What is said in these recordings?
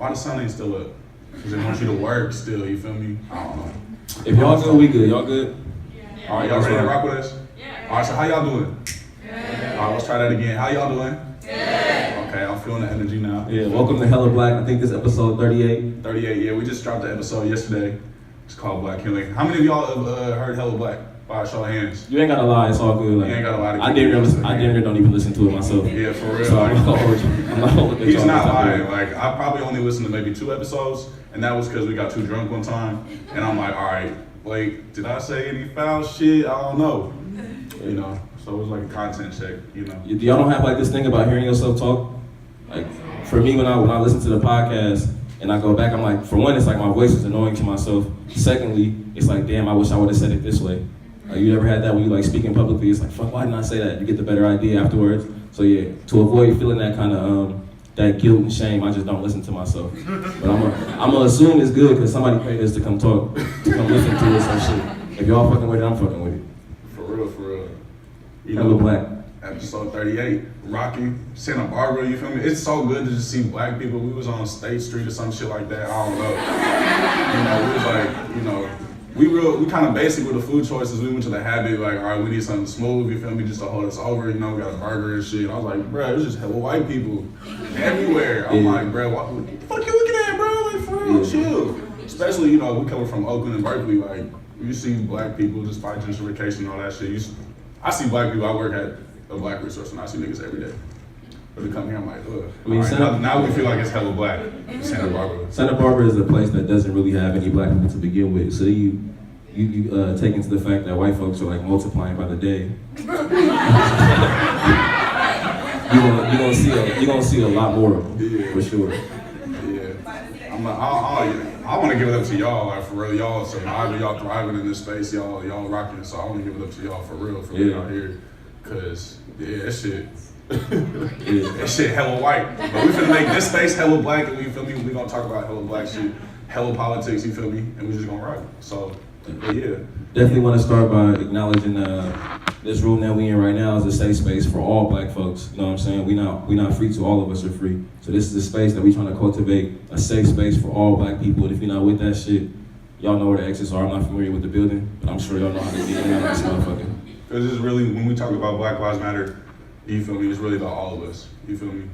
Why the sun ain't still up? Because they want you to work still, you feel me? I don't know. If y'all good, we good. Y'all good? Yeah. All right, y'all ready to rock with us? Yeah. All right, so how y'all doing? Good. All right, let's try that again. How y'all doing? Good. Okay, I'm feeling the energy now. Yeah, welcome to Hella Black. I think this is episode 38. 38, yeah, we just dropped the episode yesterday. It's called Black Healing. How many of y'all have heard Hella Black? By a show of hands. You ain't gotta lie, it's all good. Like, You ain't gotta lie to I damn near don't even listen to it myself. Yeah, for real. So like, I'm not gonna look at he's y'all not like lying. that. Like, I probably only listened to maybe 2 episodes, and that was because we got too drunk one time. And I'm like, all right, wait, did I say any foul shit? I don't know. You know, so it was like a content check, you know. Y'all don't have like this thing about hearing yourself talk? Like, for me, when I listen to the podcast and I go back, I'm like, for one, it's like my voice is annoying to myself. Secondly, it's like, damn, I wish I would have said it this way. You ever had that when you like speaking publicly? It's like, fuck, why didn't I say that? You get the better idea afterwards. So yeah, to avoid feeling that kind of that guilt and shame, I just don't listen to myself. But I'm gonna assume it's good because somebody paid us to come talk, to come listen to us and shit. If y'all fucking with it, I'm fucking with it. For real, for real. You Hella know, Black. Episode 38, Rocky, Santa Barbara, you feel me? It's so good to just see black people. We was on State Street or some shit like that, I don't know. You know, we was like, you know, we kind of basic with the food choices. We went to the Habit, like, all right, we need something smooth, you feel me, just to hold us over, you know, we got a burger and shit. I was like, bro, it was just hella white people everywhere. I'm like, bro, what the fuck you looking at, bro? Like, for real, chill. Especially, you know, we coming from Oakland and Berkeley, like, you see black people, despite gentrification and all that shit. I see black people, I work at a black resource and I see niggas every day. But they come here, I'm like, ugh. I mean, now we feel like it's hella black. Santa Barbara. Santa Barbara is a place that doesn't really have any black people to begin with. So you take into the fact that white folks are like multiplying by the day. you're gonna see a lot more of them, for sure. Yeah. I want to give it up to y'all, like for real, y'all. So y'all thriving in this space, y'all rocking. So I want to give it up to y'all for real out here, cause that shit. That shit hella white. But we finna make this space hella black, and we feel me. We gonna talk about hella black shit, hella politics. You feel me? And we just gonna rock. So yeah. Definitely want to start by acknowledging this room that we in right now is a safe space for all black folks. You know what I'm saying? We not free to all of us are free. So this is a space that we trying to cultivate, a safe space for all black people. And if you're not with that shit, y'all know where the exits are. I'm not familiar with the building, but I'm sure y'all know how to get in and out of this motherfucker. Because it's really, when we talk about Black Lives Matter, you feel me, it's really about all of us. You feel me?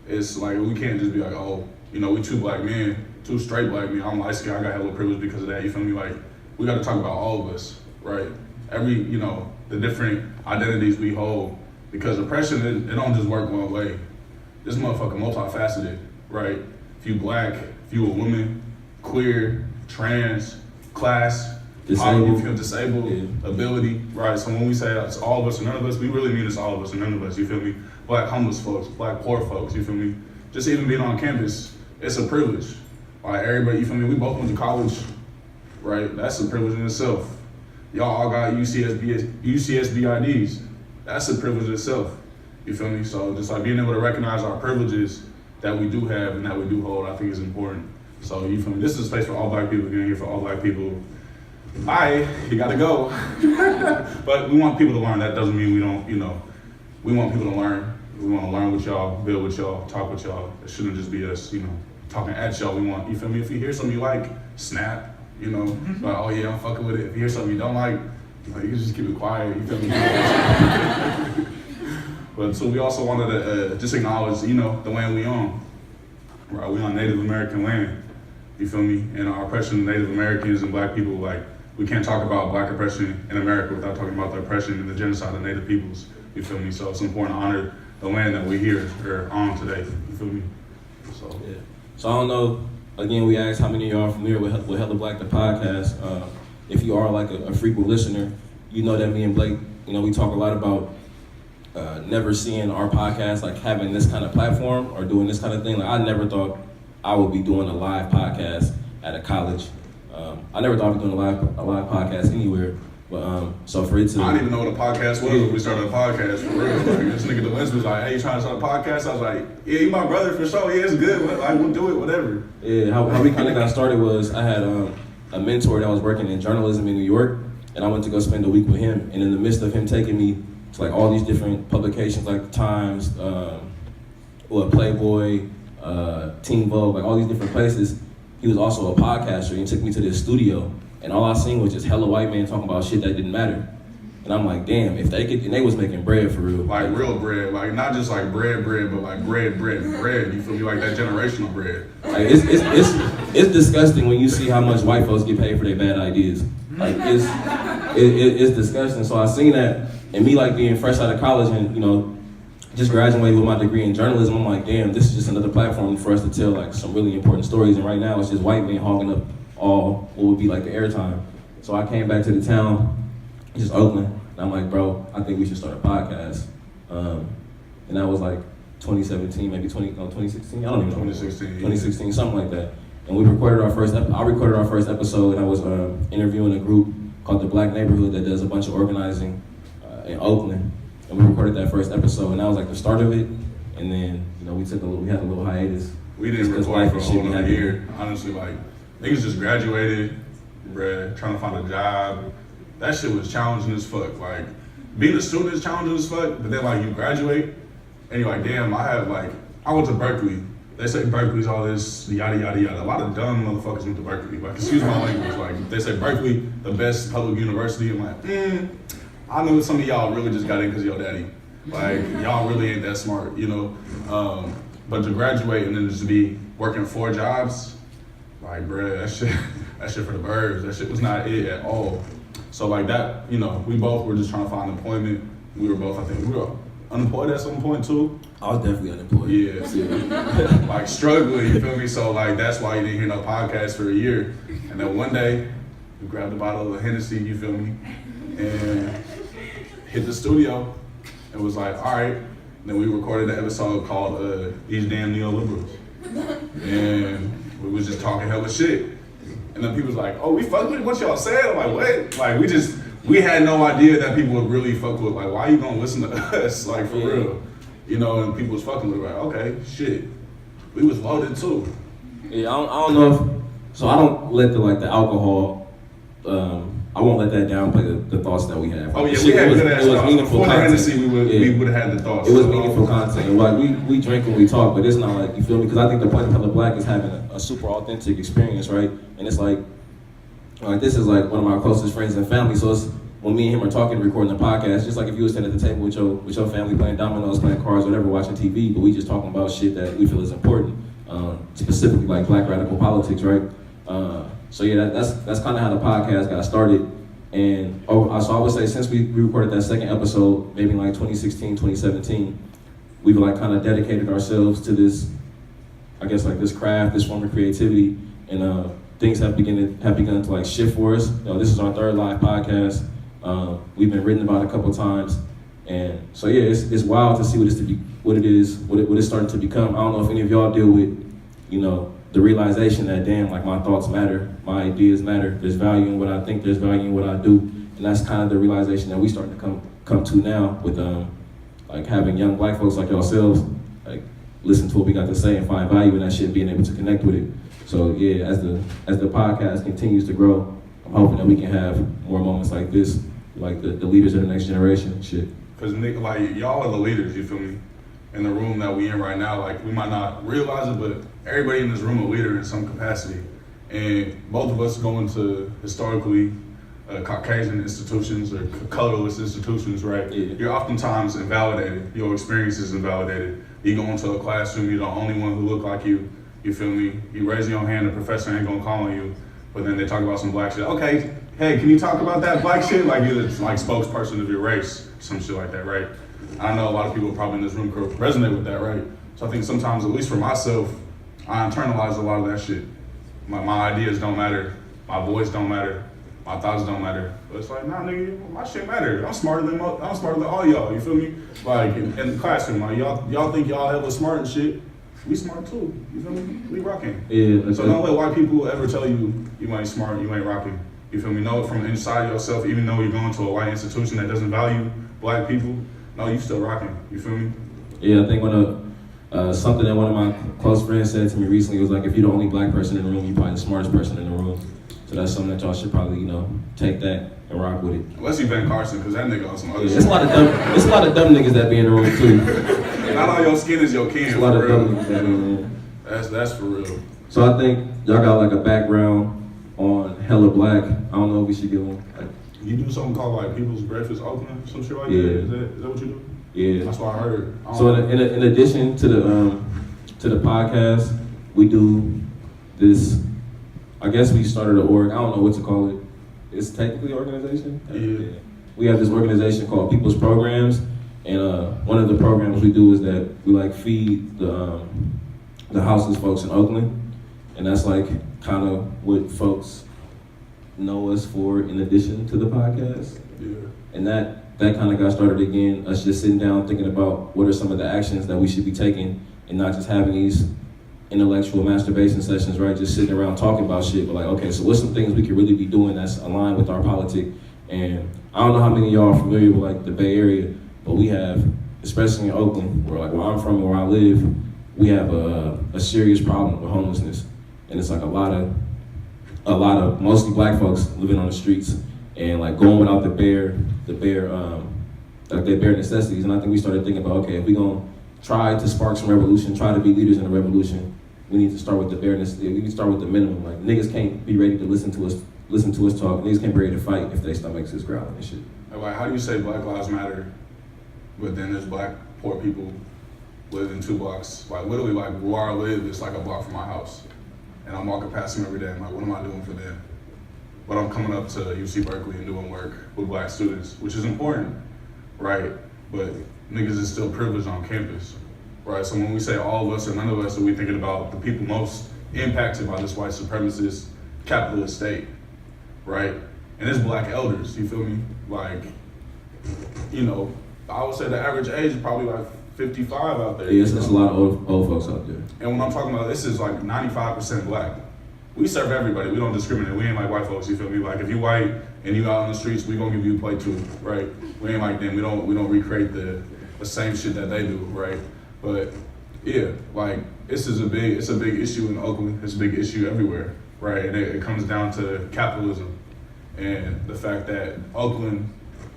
It's like, we can't just be like, oh, you know, we 2 black men, 2 straight black men. I'm light skinned, I got hella privilege because of that. You feel me? Like, we got to talk about all of us, right? You know, the different identities we hold, because oppression, it don't just work one way. This motherfucker multifaceted, right? If you black, if you a woman, queer, trans, class, disabled. If you're disabled, ability, right? So when we say it's all of us or none of us, we really mean it's all of us or none of us, you feel me? Black homeless folks, black poor folks, you feel me? Just even being on campus, it's a privilege. Like everybody, you feel me? We both went to college, right? That's a privilege in itself. Y'all all got UCSB IDs. That's a privilege in itself. You feel me? So just like being able to recognize our privileges that we do have and that we do hold, I think is important. So you feel me? This is a space for all black people, getting here for all black people. You gotta go. But we want people to learn. That doesn't mean we don't, you know, we want people to learn. We want to learn with y'all, build with y'all, talk with y'all. It shouldn't just be us, you know, talking at y'all. We want, you feel me? If you hear something you like, snap. You know, like, oh yeah, I'm fucking with it. If you hear something you don't like, you can just keep it quiet, you feel me? But so we also wanted to just acknowledge, you know, the land we own. Right, we on Native American land, you feel me? And our oppression of Native Americans and black people, like, we can't talk about black oppression in America without talking about the oppression and the genocide of Native peoples, you feel me? So it's important to honor the land that we're here, or on today, you feel me? So, yeah. So I don't know. Again, we asked how many of y'all are familiar with Hella Black, the podcast. If you are like a frequent listener, you know that me and Blake, you know, we talk a lot about never seeing our podcast, like having this kind of platform or doing this kind of thing. Like I never thought I would be doing a live podcast at a college. I never thought I'd be doing a live podcast anywhere. But so for it to, I didn't even know what a podcast was when we started a podcast, for real. Like, this nigga DeLens was like, hey, you trying to start a podcast? I was like, yeah, you my brother for sure. Yeah, it's good. Like, we'll do it, whatever. Yeah, how we kind of got started was I had a mentor that was working in journalism in New York, and I went to go spend a week with him. And in the midst of him taking me to like all these different publications like the Times, Playboy, Teen Vogue, like all these different places. He was also a podcaster, and he took me to this studio, and all I seen was just hella white men talking about shit that didn't matter. And I'm like, damn, if they could, and they was making bread for real. Like real bread, like not just like bread, but like bread. You feel me? Like that generational bread. Like it's disgusting when you see how much white folks get paid for their bad ideas. Like it's disgusting. So I seen that, and me like being fresh out of college and just graduated with my degree in journalism. I'm like, damn, this is just another platform for us to tell like some really important stories. And right now it's just white men hogging up all what would be like the airtime. So I came back to the town, just Oakland, and I'm like, bro, I think we should start a podcast. And that was like 2017, maybe 2016. I don't even know. 2016. 2016, something like that. And we recorded our first. I recorded our first episode, and I was interviewing a group called the Black Neighborhood that does a bunch of organizing in Oakland. And we recorded that first episode, and that was like the start of it. And then we had a little hiatus. We didn't record for a whole nother year. Honestly, like niggas just graduated, bruh, trying to find a job. That shit was challenging as fuck. Like being a student is challenging as fuck, but then like you graduate and you're like, damn, I went to Berkeley. They say Berkeley's all this yada yada yada. A lot of dumb motherfuckers went to Berkeley. Like, excuse my language. Like they say Berkeley, the best public university. I'm like, I know some of y'all really just got in because of your daddy. Like y'all really ain't that smart, But to graduate and then just be working 4 jobs, like bruh, that shit for the birds. That shit was not it at all. So like that, we both were just trying to find employment. We were both, I think, we were unemployed at some point too. I was definitely unemployed. Yeah. Like struggling, you feel me? So like that's why you didn't hear no podcast for a year. And then one day, we grabbed a bottle of Hennessy, you feel me? And hit the studio and was like, all right. And then we recorded an episode called These Damn Neoliberals. And we was just talking hella shit. And then people was like, oh, we fuck with what y'all said? I'm like, what? Like we had no idea that people would really fuck with, like, why you gonna listen to us? Like for real. And people was fucking with it, like, okay, shit. We was loaded too. Yeah, I don't know if, so I don't let the alcohol, I won't let that downplay the thoughts that we have. Oh yeah, we had good ass thoughts. Meaningful Before the content. Hennessy, we would have had the thoughts. It was meaningful content. Like we drink when we talk, but it's not like, you feel me? Because I think the point of Color Black is having a super authentic experience, right? And it's like this is like one of my closest friends and family. So it's when me and him are talking, recording the podcast, just like if you were sitting at the table with your family playing dominoes, playing cards, whatever, watching TV, but we just talking about shit that we feel is important, specifically like Black radical politics, right? So yeah, that's kind of how the podcast got started. And so I would say since we recorded that second episode, maybe in like 2016, 2017, we've like kind of dedicated ourselves to this, I guess like this craft, this form of creativity, and things have begun to like shift for us. This is our 3rd live podcast. We've been written about a couple times, and so yeah, it's wild to see what it's starting to become. I don't know if any of y'all deal with, the realization that damn, like my thoughts matter, my ideas matter. There's value in what I think. There's value in what I do, and that's kind of the realization that we starting to come to now with like having young Black folks like yourselves like listen to what we got to say and find value in that shit, being able to connect with it. So yeah, as the podcast continues to grow, I'm hoping that we can have more moments like this, like the leaders of the next generation shit. Cause like y'all are the leaders, you feel me? In the room that we in right now, like we might not realize it, but everybody in this room a leader in some capacity. And both of us go into historically Caucasian institutions or colorless institutions, right? Yeah. You're oftentimes invalidated. Your experience is invalidated. You go into a classroom, you're the only one who look like you. You feel me? You raise your hand, the professor ain't gonna call on you. But then they talk about some Black shit. Okay, hey, can you talk about that Black shit? Like you're the like spokesperson of your race, some shit like that, right? I know a lot of people probably in this room could resonate with that, right? So I think sometimes, at least for myself, I internalize a lot of that shit. My ideas don't matter, my voice don't matter, my thoughts don't matter. But it's like, nah, nigga, my shit matter. I'm smarter than all y'all. You feel me? Like in the classroom, like y'all think y'all hella smart and shit. We smart too. You feel me? We rocking. Yeah. So don't let white people ever tell you ain't smart, you ain't rocking. You feel me? Know it from inside yourself, even though you're going to a white institution that doesn't value Black people. No, you still rocking. You feel me? Yeah, I think something that one of my close friends said to me recently was like, if you're the only Black person in the room, you're probably the smartest person in the room. So that's something that y'all should probably, take that and rock with it. Unless you Ben Carson, because that nigga on some other shit. It's a lot of dumb niggas that be in the room too. Not all your skin is your kin. It's a lot of dumb niggas that be in the room. That's for real. So I think y'all got like a background on Hella Black. I don't know if we should give them. Like, You do something called like People's Breakfast Oakland, some shit like Yeah. that? Is that what you do? yeah. That's what I heard. I don't So know. in addition to the podcast, we do this. I guess we started an org. I don't know what to call it. It's technically an organization. Yeah. We have this organization called People's Programs, and one of the programs we do is that we like feed the houseless folks in Oakland, and that's like kind of what folks know us for in addition to the podcast. Yeah. And that kind of got started again, us just sitting down thinking about what are some of the actions that we should be taking, and not just having these intellectual masturbation sessions, right? Just sitting around talking about shit, but like, okay, so what's some things we could really be doing that's aligned with our politic? And I don't know how many of y'all are familiar with like the Bay Area, but we have, especially in Oakland, where I'm from and where I live, we have a serious problem with homelessness. And it's like a lot of mostly black folks living on the streets and like going without the bare necessities. And I think we started thinking about, okay, if we're gonna try to spark some revolution, try to be leaders in the revolution, we need to start with the bare necessities. We need to start with the minimum. Like niggas can't be ready to listen to us talk. Niggas can't be ready to fight if their stomachs is growling and shit. Like, how do you say Black Lives Matter, but then there's black poor people live in 2 blocks? Like literally, like where I live, it's like a block from my house, and I'm walking past them every day. I'm like, what am I doing for them? But I'm coming up to UC Berkeley and doing work with black students, which is important, right? But niggas is still privileged on campus, right? So when we say all of us or none of us, are we thinking about the people most impacted by this white supremacist capitalist state, right? And it's black elders, you feel me? Like, you know, I would say the average age is probably like 55 out there. Yes, there's a lot of old folks out there. And when I'm talking about this is like 95% black. We serve everybody, we don't discriminate. We ain't like white folks, you feel me? Like if you white and you out on the streets, we gonna give you a plate too, right? We ain't like them, we don't recreate the same shit that they do, right? But yeah, like it's a big issue in Oakland, it's a big issue everywhere, right? And it comes down to capitalism and the fact that Oakland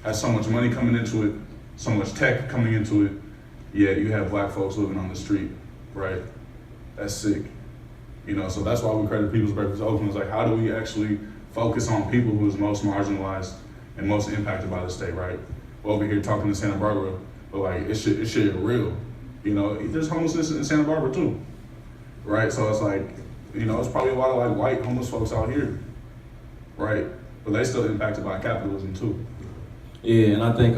has so much money coming into it, so much tech coming into it, yet you have black folks living on the street, right? That's sick. You know, so that's why we created People's Breakfast Oakland. It's like, how do we actually focus on people who is most marginalized and most impacted by the state, right? We're over here talking to Santa Barbara, but like, it should get real. You know, there's homelessness in Santa Barbara too, right? So it's like, you know, it's probably a lot of like white homeless folks out here, right? But they still impacted by capitalism too. Yeah, and I think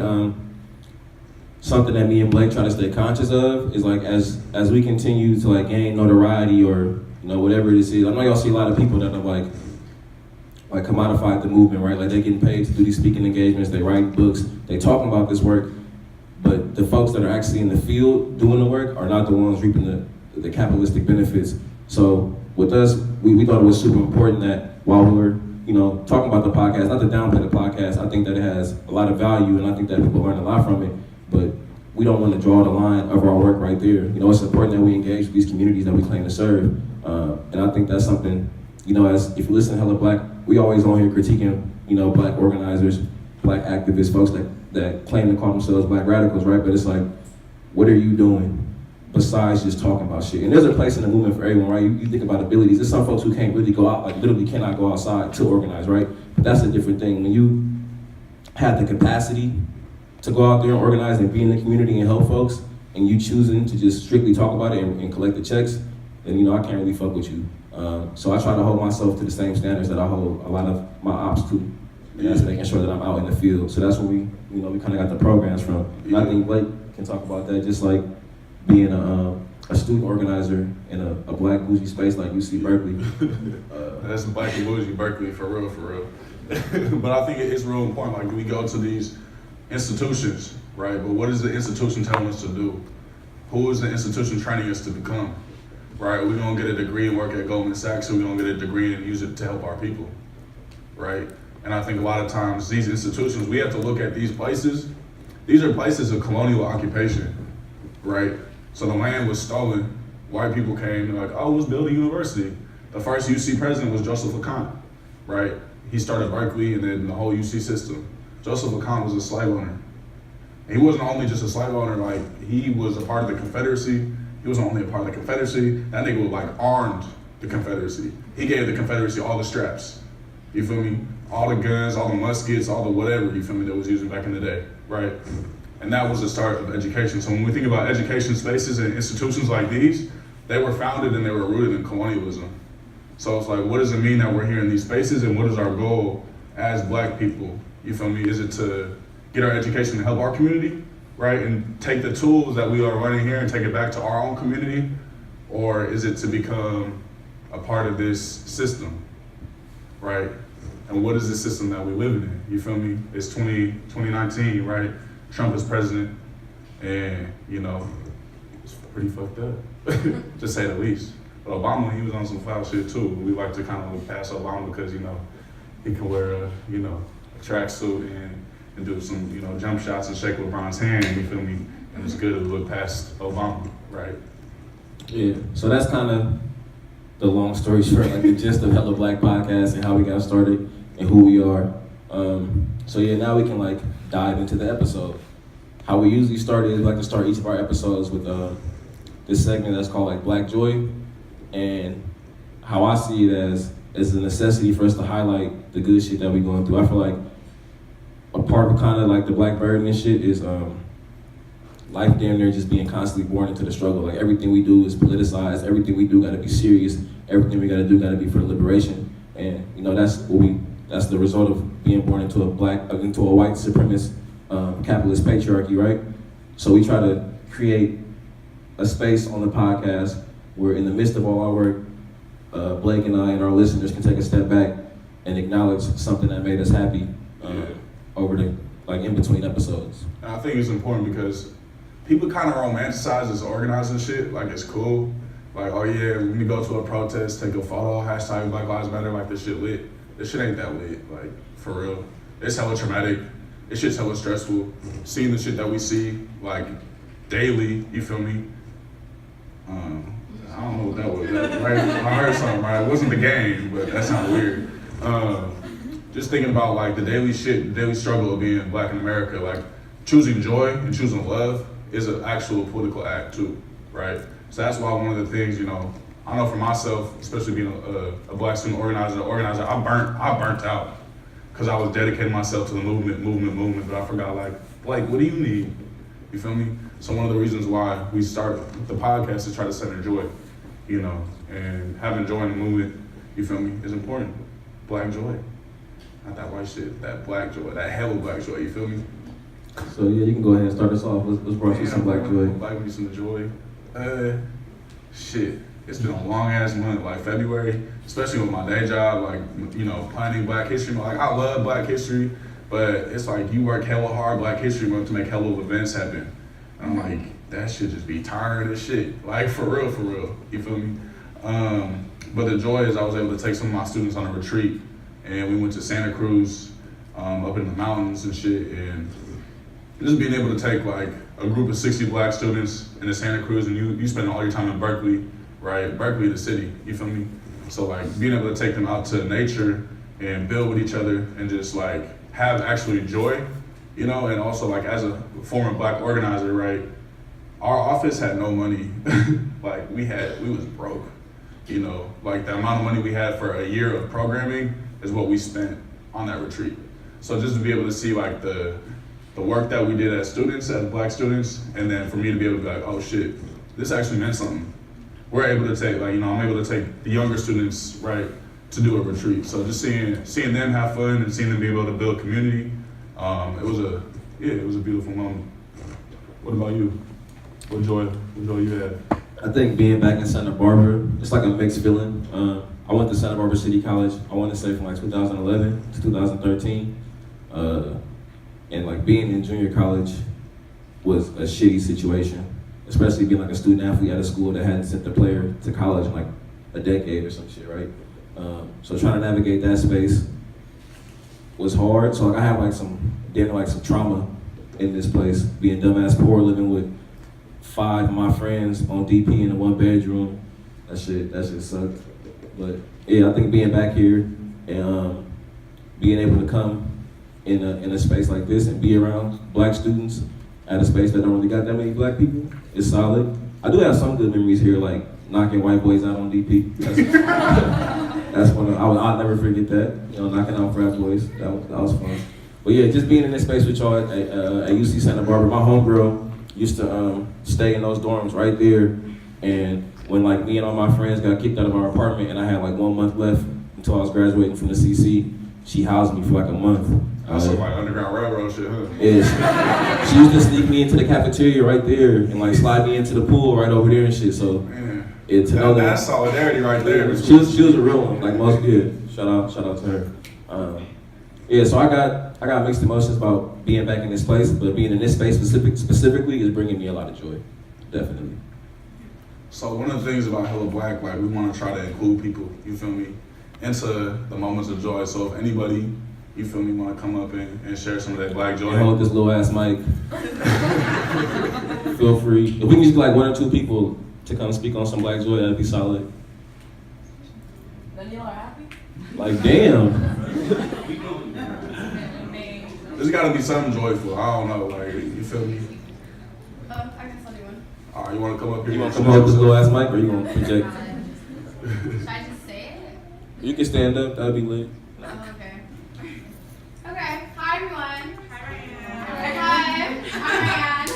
something that me and Blake try to stay conscious of is like as we continue to like gain notoriety or you know whatever it is. I know y'all see a lot of people that have like commodified the movement, right? Like they getting paid to do these speaking engagements, they write books, they talking about this work, but the folks that are actually in the field doing the work are not the ones reaping the capitalistic benefits. So with us, we thought it was super important that while we were talking about the podcast, not to downplay the podcast, I think that it has a lot of value and I think that people learn a lot from it, but we don't want to draw the line of our work right there. You know, it's important that we engage with these communities that we claim to serve. And I think that's something, as if you listen to Hella Black, we always on here critiquing, black organizers, black activists, folks that claim to call themselves black radicals, right? But it's like, what are you doing besides just talking about shit? And there's a place in the movement for everyone, right? You think about abilities. There's some folks who can't really go out, like literally cannot go outside to organize, right? But that's a different thing. When you have the capacity to go out there and organize and be in the community and help folks, and you choosing to just strictly talk about it and collect the checks, then I can't really fuck with you. So I try to hold myself to the same standards that I hold a lot of my ops to. And that's making sure that I'm out in the field. So that's where we kind of got the programs from. And I think Blake can talk about that, just like being a student organizer in a black bougie space like UC Berkeley. That's black and bougie Berkeley, for real. But I think it's real important, like we go to these institutions, right? But what is the institution telling us to do? Who is the institution training us to become? Right? We're gonna get a degree and work at Goldman Sachs, or we're gonna get a degree and use it to help our people, right? And I think a lot of times these institutions, we have to look at these places. These are places of colonial occupation, right? So the land was stolen. White people came and like, oh, let's build a university. The first UC president was Joseph LeConte, right? He started Berkeley and then the whole UC system. Joseph LeConte was a slave owner. And he wasn't only just a slave owner, like he was a part of the Confederacy He wasn't only a part of the Confederacy. That nigga was like armed the Confederacy. He gave the Confederacy all the straps. You feel me? All the guns, all the muskets, all the whatever, you feel me, that was used back in the day, right? And that was the start of education. So when we think about education spaces and institutions like these, they were founded and they were rooted in colonialism. So it's like, what does it mean that we're here in these spaces, and what is our goal as Black people? You feel me? Is it to get our education to help our community, right? And take the tools that we are learning here and take it back to our own community? Or is it to become a part of this system, right? And what is the system that we're living in? You feel me? It's 2019, right? Trump is president, and you know, it's pretty fucked up, to say the least. But Obama, he was on some foul shit too. We like to kind of look past Obama because, you know, he can wear a tracksuit and do some, jump shots and shake LeBron's hand, you feel me? And it's good to look past Obama, right? Yeah, so that's kind of the long story short, like the gist of Hella Black Podcast and how we got started and who we are. So yeah, now we can like dive into the episode. How we usually start is we like to start each of our episodes with this segment that's called like Black Joy, and how I see it as a necessity for us to highlight the good shit that we going through. I feel like a part of kind of like the Black burden and shit is life damn near just being constantly born into the struggle. Like everything we do is politicized, everything we do gotta be serious, everything we gotta do gotta be for liberation. And that's the result of being born into a white supremacist capitalist patriarchy, right? So we try to create a space on the podcast where in the midst of all our work, Blake and I and our listeners can take a step back and acknowledge something that made us happy over the, like in between episodes. And I think it's important because people kind of romanticize this organizing shit, like it's cool. Like, oh yeah, when we go to a protest, take a photo, hashtag Black Lives Matter, like this shit lit. This shit ain't that lit, like for real. It's hella traumatic. This shit's hella stressful. Seeing the shit that we see, like daily, you feel me? I don't know what that was, right? I heard something, right? It wasn't the game, but that sounded weird. Just thinking about like the daily shit, the daily struggle of being Black in America, like choosing joy and choosing love is an actual political act too, right? So that's why one of the things, I know for myself, especially being a Black student organizer, I burnt out because I was dedicating myself to the movement, but I forgot like, Blake, what do you need? You feel me? So one of the reasons why we started the podcast is to try to center joy, and having joy in the movement, you feel me, is important. Black joy. Not that white shit, that Black joy, that hella Black joy, you feel me? So yeah, you can go ahead and start us off. Let's brush you some Black joy. Black me some joy. Shit, it's been a long ass month, like February, especially with my day job, like, planning Black History Month. Like I love Black history, but it's like you work hella hard Black History Month to make hella of events happen. And I'm like, that should just be tiring as shit. Like for real, you feel me? But the joy is I was able to take some of my students on a retreat, and we went to Santa Cruz, up in the mountains and shit, and just being able to take like a group of 60 Black students into Santa Cruz, and you spend all your time in Berkeley, right? Berkeley, the city, you feel me? So like being able to take them out to nature and build with each other and just like have actually joy, and also like as a former Black organizer, right? Our office had no money. Like we was broke, like the amount of money we had for a year of programming is what we spent on that retreat. So just to be able to see like the work that we did as students, as Black students, and then for me to be able to be like, oh shit, this actually meant something. We're able to take, like, I'm able to take the younger students, right, to do a retreat. So just seeing them have fun and seeing them be able to build community, it was a beautiful moment. What about you? What joy you had? I think being back in Santa Barbara, it's like a mixed feeling. I went to Santa Barbara City College, I want to say from like 2011 to 2013. And like being in junior college was a shitty situation, especially being like a student athlete at a school that hadn't sent the player to college in like a decade or some shit, right? So trying to navigate that space was hard. So like I have like some trauma in this place, being dumbass poor, living with 5 of my friends on DP in a 1-bedroom. That shit sucked. But yeah, I think being back here and being able to come in a space like this and be around Black students at a space that don't really got that many Black people is solid. I do have some good memories here, like knocking white boys out on DP. That's one I'll never forget that. You know, knocking out frat boys. That was fun. But yeah, just being in this space with y'all at UC Santa Barbara. My homegirl used to stay in those dorms right there, and when like me and all my friends got kicked out of our apartment and I had like 1 month left until I was graduating from the CC, she housed me for like a month. That's some like Underground Railroad shit, huh? Yeah, she used to sneak me into the cafeteria right there and like slide me into the pool right over there and shit. So that's solidarity right there. She was a real one, like most good. Shout out to her. Yeah, so I got mixed emotions about being back in this place, but being in this space specifically is bringing me a lot of joy, definitely. So one of the things about Hella Black, like we want to try to include people, you feel me, into the moments of joy. So if anybody, you feel me, want to come up and share some of that Black joy. And hold this little ass mic. Feel free. If we can just like 1 or 2 people to come speak on some Black joy, that'd be solid. None of y'all are happy? Like damn. There's got to be something joyful. I don't know, like you feel me. I guess I'll do one. All right, you want to come up here? You want to come hold this little ass mic, or you want to project? Should I just say it? You can stand up. That'd be lit. Oh, okay. Okay. Hi, everyone. Hi, I'm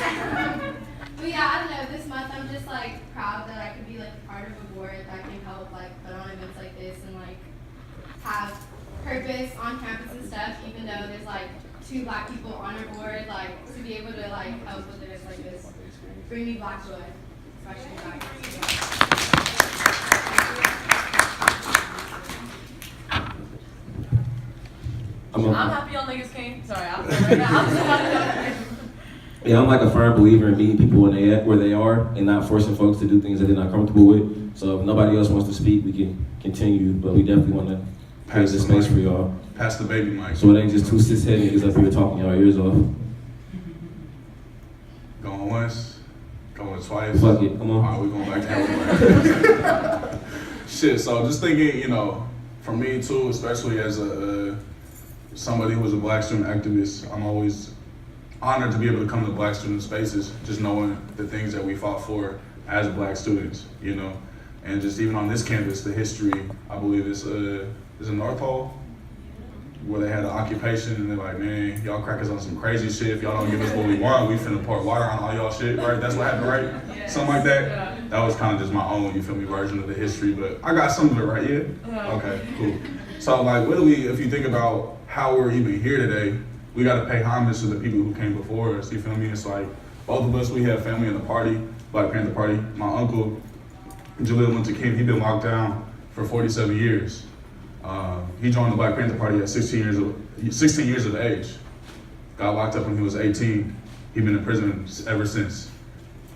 Ryan. But yeah, I don't know. This month, I'm just like proud that I could be like part of a board that can help like put on events like this and like have purpose on campus and stuff. Even though there's like 2 Black people on our board, like to be able to like help with events like this, bring me Black joy, especially Black joy. I'm happy y'all niggas came. Sorry, I'm right now. I'm just happy. Yeah, I'm like a firm believer in meeting people where they are and not forcing folks to do things that they're not comfortable with. So if nobody else wants to speak, we can continue, but we definitely want to pass the space for y'all. Pass the baby mic. So it ain't just 2 cis-head niggas up here talking y'all ears off. Going once, going twice. Fuck it, come on. All right, we going back to shit, so just thinking, you know, for me too, especially as somebody who was a Black student activist, I'm always honored to be able to come to Black student spaces, just knowing the things that we fought for as Black students, you know, and just even on this campus, the history, I believe is in North Hall, where they had an occupation and they're like, man, y'all crackers on some crazy shit. If y'all don't give us what we want, we finna pour water on all y'all shit, right? That's what happened, right? Yeah. Something like that. Yeah. That was kind of just my own, you feel me, version of the history, but I got some of it right, yeah? Okay, cool. So like, if you think about how we're even here today, we gotta pay homage to the people who came before us, you feel me? It's like, both of us, we have family in the party, Black Panther Party. My uncle, Jaleel went to King, he'd been locked down for 47 years. He joined the Black Panther Party at 16 years of age. Got locked up when he was 18. He'd been in prison ever since,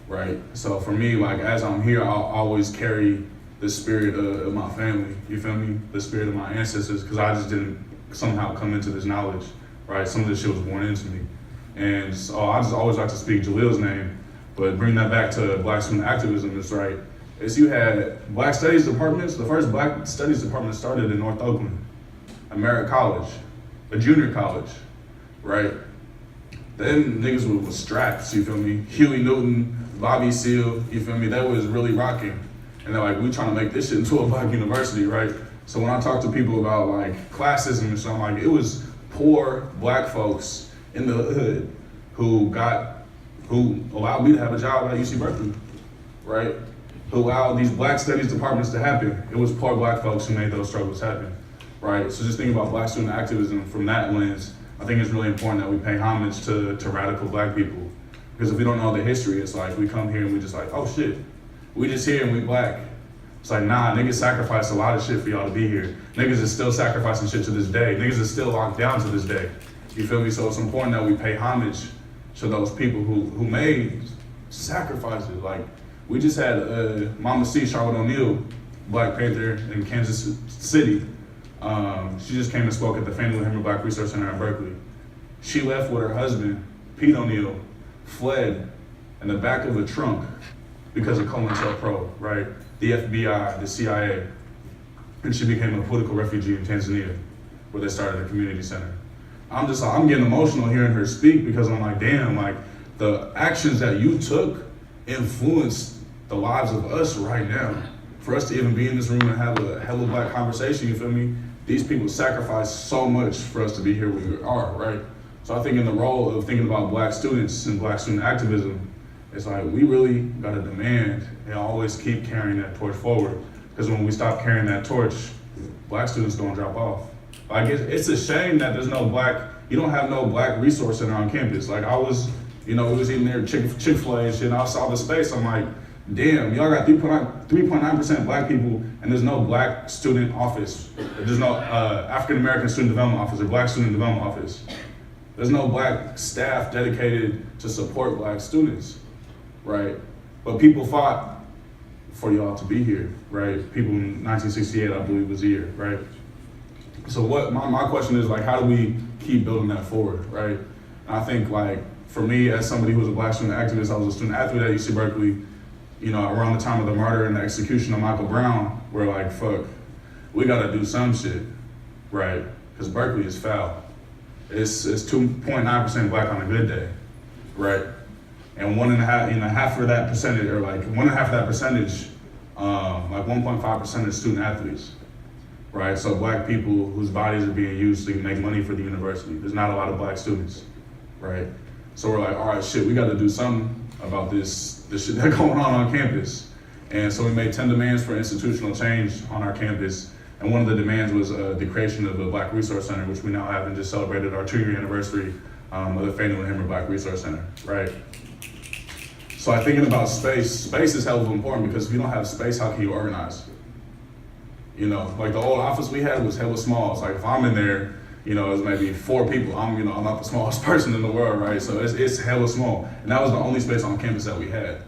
right? So for me, like as I'm here, I'll always carry the spirit of my family, you feel me? The spirit of my ancestors, because I just didn't somehow come into this knowledge, right? Some of this shit was born into me. And so I just always like to speak Jaleel's name, but bring that back to Black Student Activism, it's right. Is you had Black Studies departments. The first Black Studies department started in North Oakland, a Merritt College, a junior college, right? Then niggas with straps, you feel me? Huey Newton, Bobby Seale, you feel me? That was really rocking. And they're like, we trying to make this shit into a Black university, right? So when I talk to people about like classism and something, like it was poor Black folks in the hood who allowed me to have a job at UC Berkeley, right? Who allowed these Black Studies departments to happen. It was poor Black folks who made those struggles happen, right? So just thinking about Black student activism from that lens, I think it's really important that we pay homage to radical Black people. Because if we don't know the history, it's like we come here and we just like, oh shit, we just here and we Black. It's like, nah, niggas sacrificed a lot of shit for y'all to be here. Niggas is still sacrificing shit to this day. Niggas is still locked down to this day. You feel me? So it's important that we pay homage to those people who made sacrifices. Like, we just had Mama C, Charlotte O'Neal, Black Panther in Kansas City. She just came and spoke at the Fannie Lou Hamer Black Research Center in Berkeley. She left with her husband, Pete O'Neal, fled in the back of a trunk because of COINTELPRO, right? The FBI, the CIA. And she became a political refugee in Tanzania, where they started a community center. I'm getting emotional hearing her speak because I'm like, damn, like the actions that you took influenced the lives of us right now. For us to even be in this room and have a hella black conversation, you feel me? These people sacrifice so much for us to be here where we are, right? So I think in the role of thinking about black students and black student activism, it's like we really gotta demand and always keep carrying that torch forward. Because when we stop carrying that torch, black students gonna drop off. Like it's a shame that there's no you don't have no black resource center on campus. Like I was, we was eating there Chick-fil-A and shit, and I saw the space, I'm like, damn, y'all got 3.9% black people, and there's no black student office. There's no African American student development office or black student development office. There's no black staff dedicated to support black students, right? But people fought for y'all to be here, right? People in 1968, I believe, was here, right? So what my question is, like, how do we keep building that forward, right? And I think, like, for me, as somebody who was a black student activist, I was a student athlete at UC Berkeley, around the time of the murder and the execution of Michael Brown, we're like, fuck, we gotta do some shit, right? Because Berkeley is foul. It's 2.9% black on a good day, right? And 1.5% of that percentage, or like 1.5% of that percentage, like 1.5% is student athletes, right? So black people whose bodies are being used to make money for the university. There's not a lot of black students, right? So we're like, all right, shit, we got to do something about this shit that's going on campus. And so we made 10 demands for institutional change on our campus. And one of the demands was the creation of a Black Resource Center, which we now have and just celebrated our 2-year anniversary of the Fannie Lou Hamer Black Resource Center, right? So I'm thinking about space is hella important, because if you don't have space, how can you organize? Like the old office we had was hella small. It's like if I'm in there, it's maybe 4 people. I'm not the smallest person in the world, right? So it's hella small. And that was the only space on campus that we had,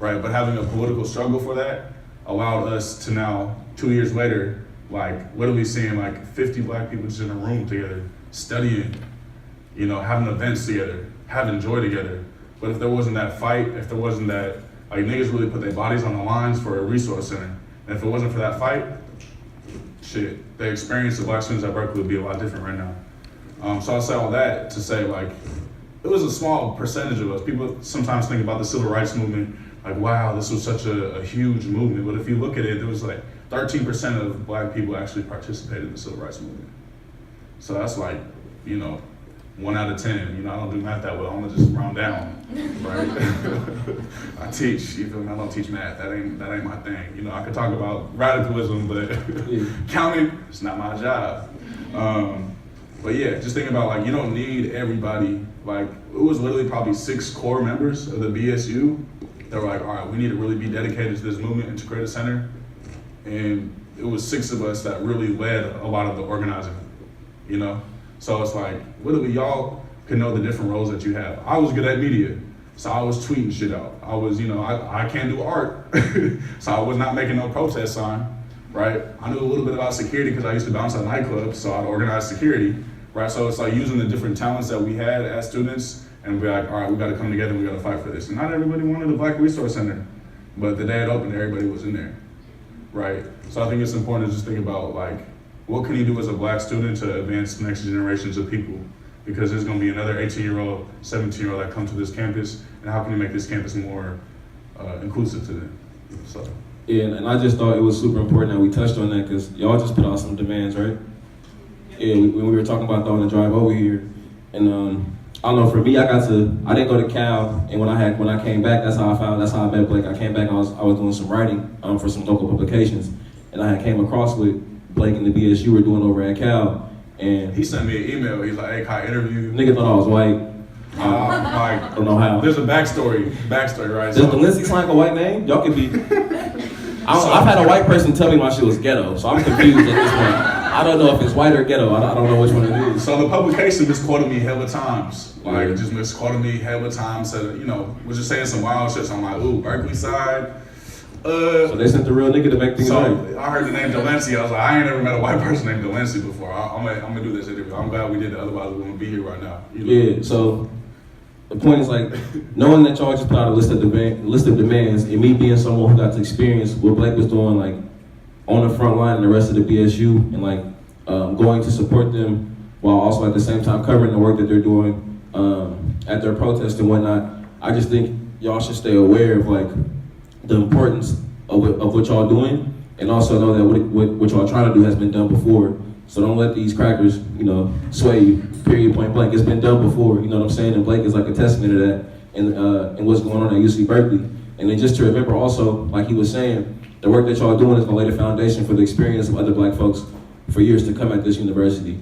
right? But having a political struggle for that allowed us to now, 2 years later, like, what are we seeing? Like 50 black people just in a room together, studying, having events together, having joy together. But if there wasn't that fight, if there wasn't that, like, niggas really put their bodies on the lines for a resource center. And if it wasn't for that fight, shit, the experience of black students at Berkeley would be a lot different right now. So I'll say all that to say, like, it was a small percentage of us. People sometimes think about the civil rights movement, like, wow, this was such a huge movement. But if you look at it, there was like 13% of black people actually participated in the civil rights movement. So that's like, 1 out of 10. I don't do math that well. I'm gonna just round down, right? I teach. You feel me? I don't teach math. That ain't my thing. I could talk about radicalism, but counting, it's not my job. But yeah, just thinking about, like, you don't need everybody. Like, it was literally probably 6 core members of the BSU that were like, all right, we need to really be dedicated to this movement and to create a center. And it was 6 of us that really led a lot of the organizing, So it's like, y'all can know the different roles that you have. I was good at media, so I was tweeting shit out. I was, I can't do art, so I was not making no protest sign, right? I knew a little bit about security because I used to bounce at nightclubs, so I'd organize security, right? So it's like using the different talents that we had as students and be like, all right, we gotta come together and we gotta fight for this. And not everybody wanted a Black Resource Center, but the day it opened, everybody was in there, right? So I think it's important to just think about, like, what can you do as a black student to advance the next generations of people? Because there's gonna be another 18-year-old, 17-year-old that come to this campus, and how can you make this campus more inclusive to them? So. Yeah, and I just thought it was super important that we touched on that, because y'all just put out some demands, right? Yeah, when we were talking about that on the drive over here, and I don't know, for me, I didn't go to Cal, and when I came back, that's how I met Blake. I came back, and I was doing some writing for some local publications, and I had came across with Blake and the BSU were doing over at Cal, and he sent me an email. He's like, "Hey, can I interview you?" Nigga thought I was white. I don't know how. There's a backstory, right? Does Delancey sound like a white name? Y'all could be. I've had a white person tell me my shit was ghetto, so I'm confused at this point. I don't know if it's white or ghetto. I don't know which one it is. So the publication misquoted me hella times. Like, just misquoted me hella times. Said, was just saying some wild shit. So I'm like, ooh, Berkeley side. So they sent the real nigga to make things right. I heard the name Delancey. I was like, I ain't never met a white person named Delancey before. I'm gonna do this interview. I'm glad we did it. Otherwise, we wouldn't be here right now. Yeah. So the point is, like, knowing that y'all just put out a list of demands, and me being someone who got to experience what Blake was doing, like, on the front line and the rest of the BSU, and like going to support them while also at the same time covering the work that they're doing at their protests and whatnot. I just think y'all should stay aware of, like, the importance of what y'all doing, and also know that what y'all trying to do has been done before. So don't let these crackers, sway you, period, point blank. It's been done before, you know what I'm saying? And Blake is like a testament to that and what's going on at UC Berkeley. And then just to remember also, like he was saying, the work that y'all doing is gonna lay the foundation for the experience of other black folks for years to come at this university.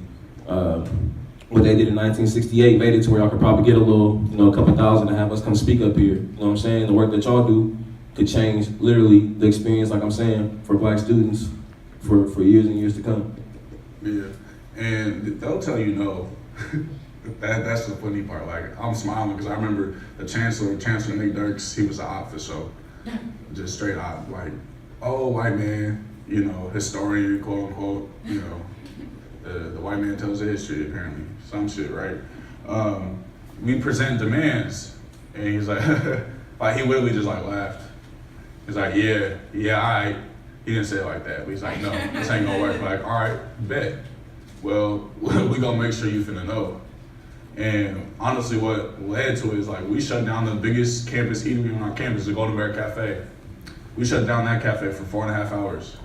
What they did in 1968 made it to where y'all could probably get a little, a couple thousand and have us come speak up here. You know what I'm saying? The work that y'all do could change literally the experience, like I'm saying, for black students for years and years to come. Yeah, and they'll tell you no. That's the funny part. Like, I'm smiling because I remember Chancellor Nick Dirks, he was an op for sure. Just straight op, like, oh, white man, historian, quote unquote, the white man tells the history, apparently, some shit, right? We present demands, and he's like, like he literally just like laughed. He's like, yeah, all right. He didn't say it like that, but he's like, no, this ain't gonna work. Like, all right, bet. Well, we gonna make sure you finna know. And honestly, what led to it is like, we shut down the biggest campus eatery on our campus, the Golden Bear Cafe. We shut down that cafe for 4.5 hours.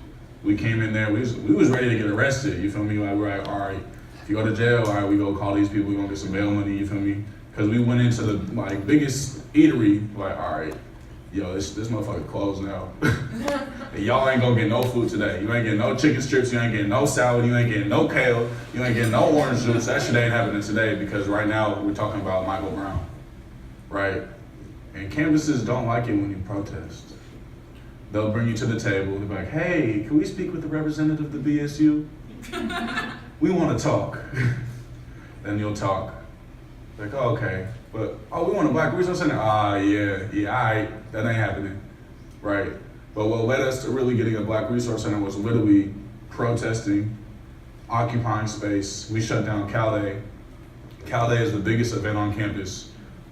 We came in there, we was ready to get arrested, you feel me? Like, we're like, all right, if you go to jail, all right, we go call these people, we gonna get some bail money, you feel me? Because we went into the biggest eatery, like, all right, yo, this motherfucker closed now. And y'all ain't gonna get no food today. You ain't getting no chicken strips, you ain't getting no salad, you ain't getting no kale, you ain't getting no orange juice. That shit ain't happening today because right now we're talking about Michael Brown, right? And campuses don't like it when you protest. They'll bring you to the table, they'll be like, hey, can we speak with the representative of the BSU? We wanna talk. Then you'll talk. Like, oh, okay, but, we want a Black Resource Center? Yeah, all right, that ain't happening, right? But what led us to really getting a Black Resource Center was literally protesting, occupying space. We shut down Cal Day. Cal Day is the biggest event on campus.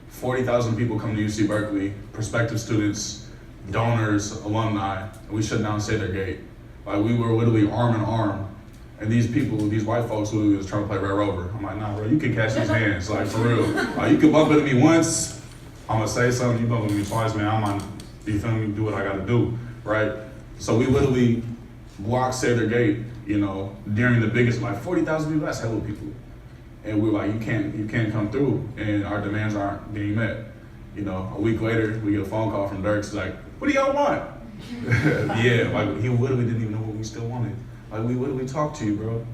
40,000 people come to UC Berkeley, prospective students, donors, alumni, and we shut down Say Their Gate. Like, we were literally arm in arm. And these people, these white folks who was trying to play Red Rover, I'm like, nah, bro, you can catch these hands, like, for real. Like, you can bump into me once, I'm gonna say something, you bump into me twice, man, I'm gonna, you feel me, do what I gotta do, right? So we literally blocked Say Their Gate, during the biggest, like, 40,000 people, that's hella people. And we were like, you can't come through, and our demands aren't being met. A week later, we get a phone call from Dirks, like, what do y'all want? Yeah, like, he literally didn't even know what we still wanted. Like, we literally talked to you, bro.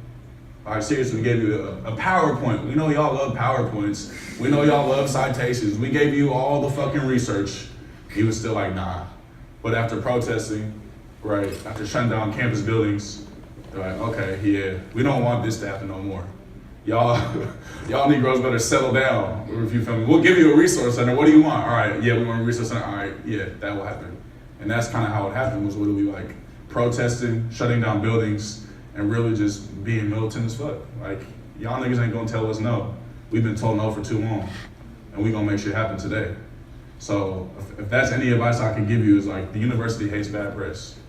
All right, seriously, we gave you a PowerPoint. We know y'all love PowerPoints. We know y'all love citations. We gave you all the fucking research. He was still like, nah. But after protesting, right, after shutting down campus buildings, they're like, okay, yeah, we don't want this to happen no more. Y'all Negroes better settle down, if you feel me. We'll give you a resource center. What do you want? All right, yeah, we want a resource center. All right, yeah, that will happen. And that's kind of how it happened, was literally like protesting, shutting down buildings, and really just being militant as fuck. Like, y'all niggas ain't gonna tell us no. We've been told no for too long, and we gonna make shit happen today. So if that's any advice I can give you, is like, the university hates bad press.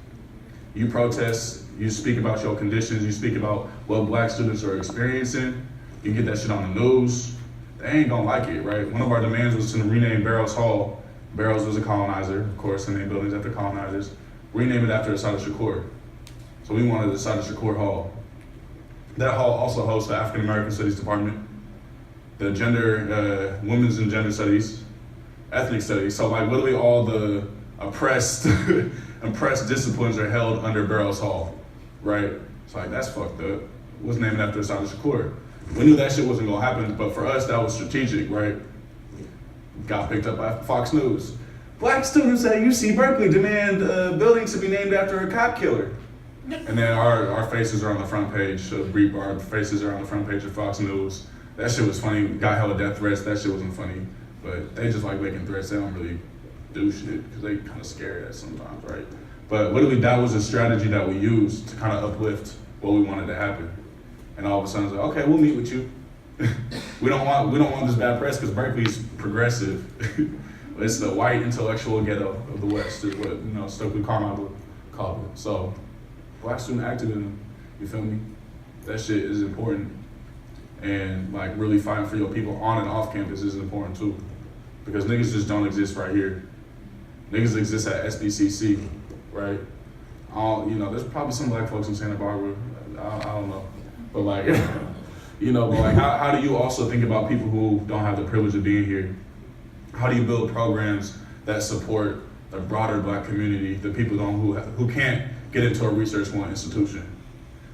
You protest, you speak about your conditions, you speak about what Black students are experiencing, you get that shit on the news, they ain't gonna like it, right? One of our demands was to rename Barrows Hall. Barrows was a colonizer, of course, and named buildings after colonizers. Rename it after Assata Shakur. So we wanted the Assata Shakur Hall. That hall also hosts the African American Studies Department, the Women's and Gender Studies, Ethnic Studies. So like literally all the oppressed disciplines are held under Barrows Hall, right? It's like, that's fucked up. It was named after Assata Shakur. We knew that shit wasn't gonna happen, but for us, that was strategic, right? Got picked up by Fox News. Black students at UC Berkeley demand buildings to be named after a cop killer. And then our faces are on the front page of Breitbart, our faces are on the front page of Fox News. That shit was funny. Got hella death threats, that shit wasn't funny. But they just like making threats, they don't really do shit, because they kind of scary us sometimes, right? But literally that was a strategy that we used to kind of uplift what we wanted to happen. And all of a sudden it's like, okay, we'll meet with you. we don't want this bad press because Berkeley's progressive. It's the white intellectual ghetto of the West, is what Stokely Carmichael called it. So, Black student activism, you feel me? That shit is important. And like really fighting for your people on and off campus is important too. Because niggas just don't exist right here. Niggas exist at SBCC, right? There's probably some black folks in Santa Barbara. I don't know, but like, how do you also think about people who don't have the privilege of being here? How do you build programs that support the broader black community, the people who can't get into a research one institution?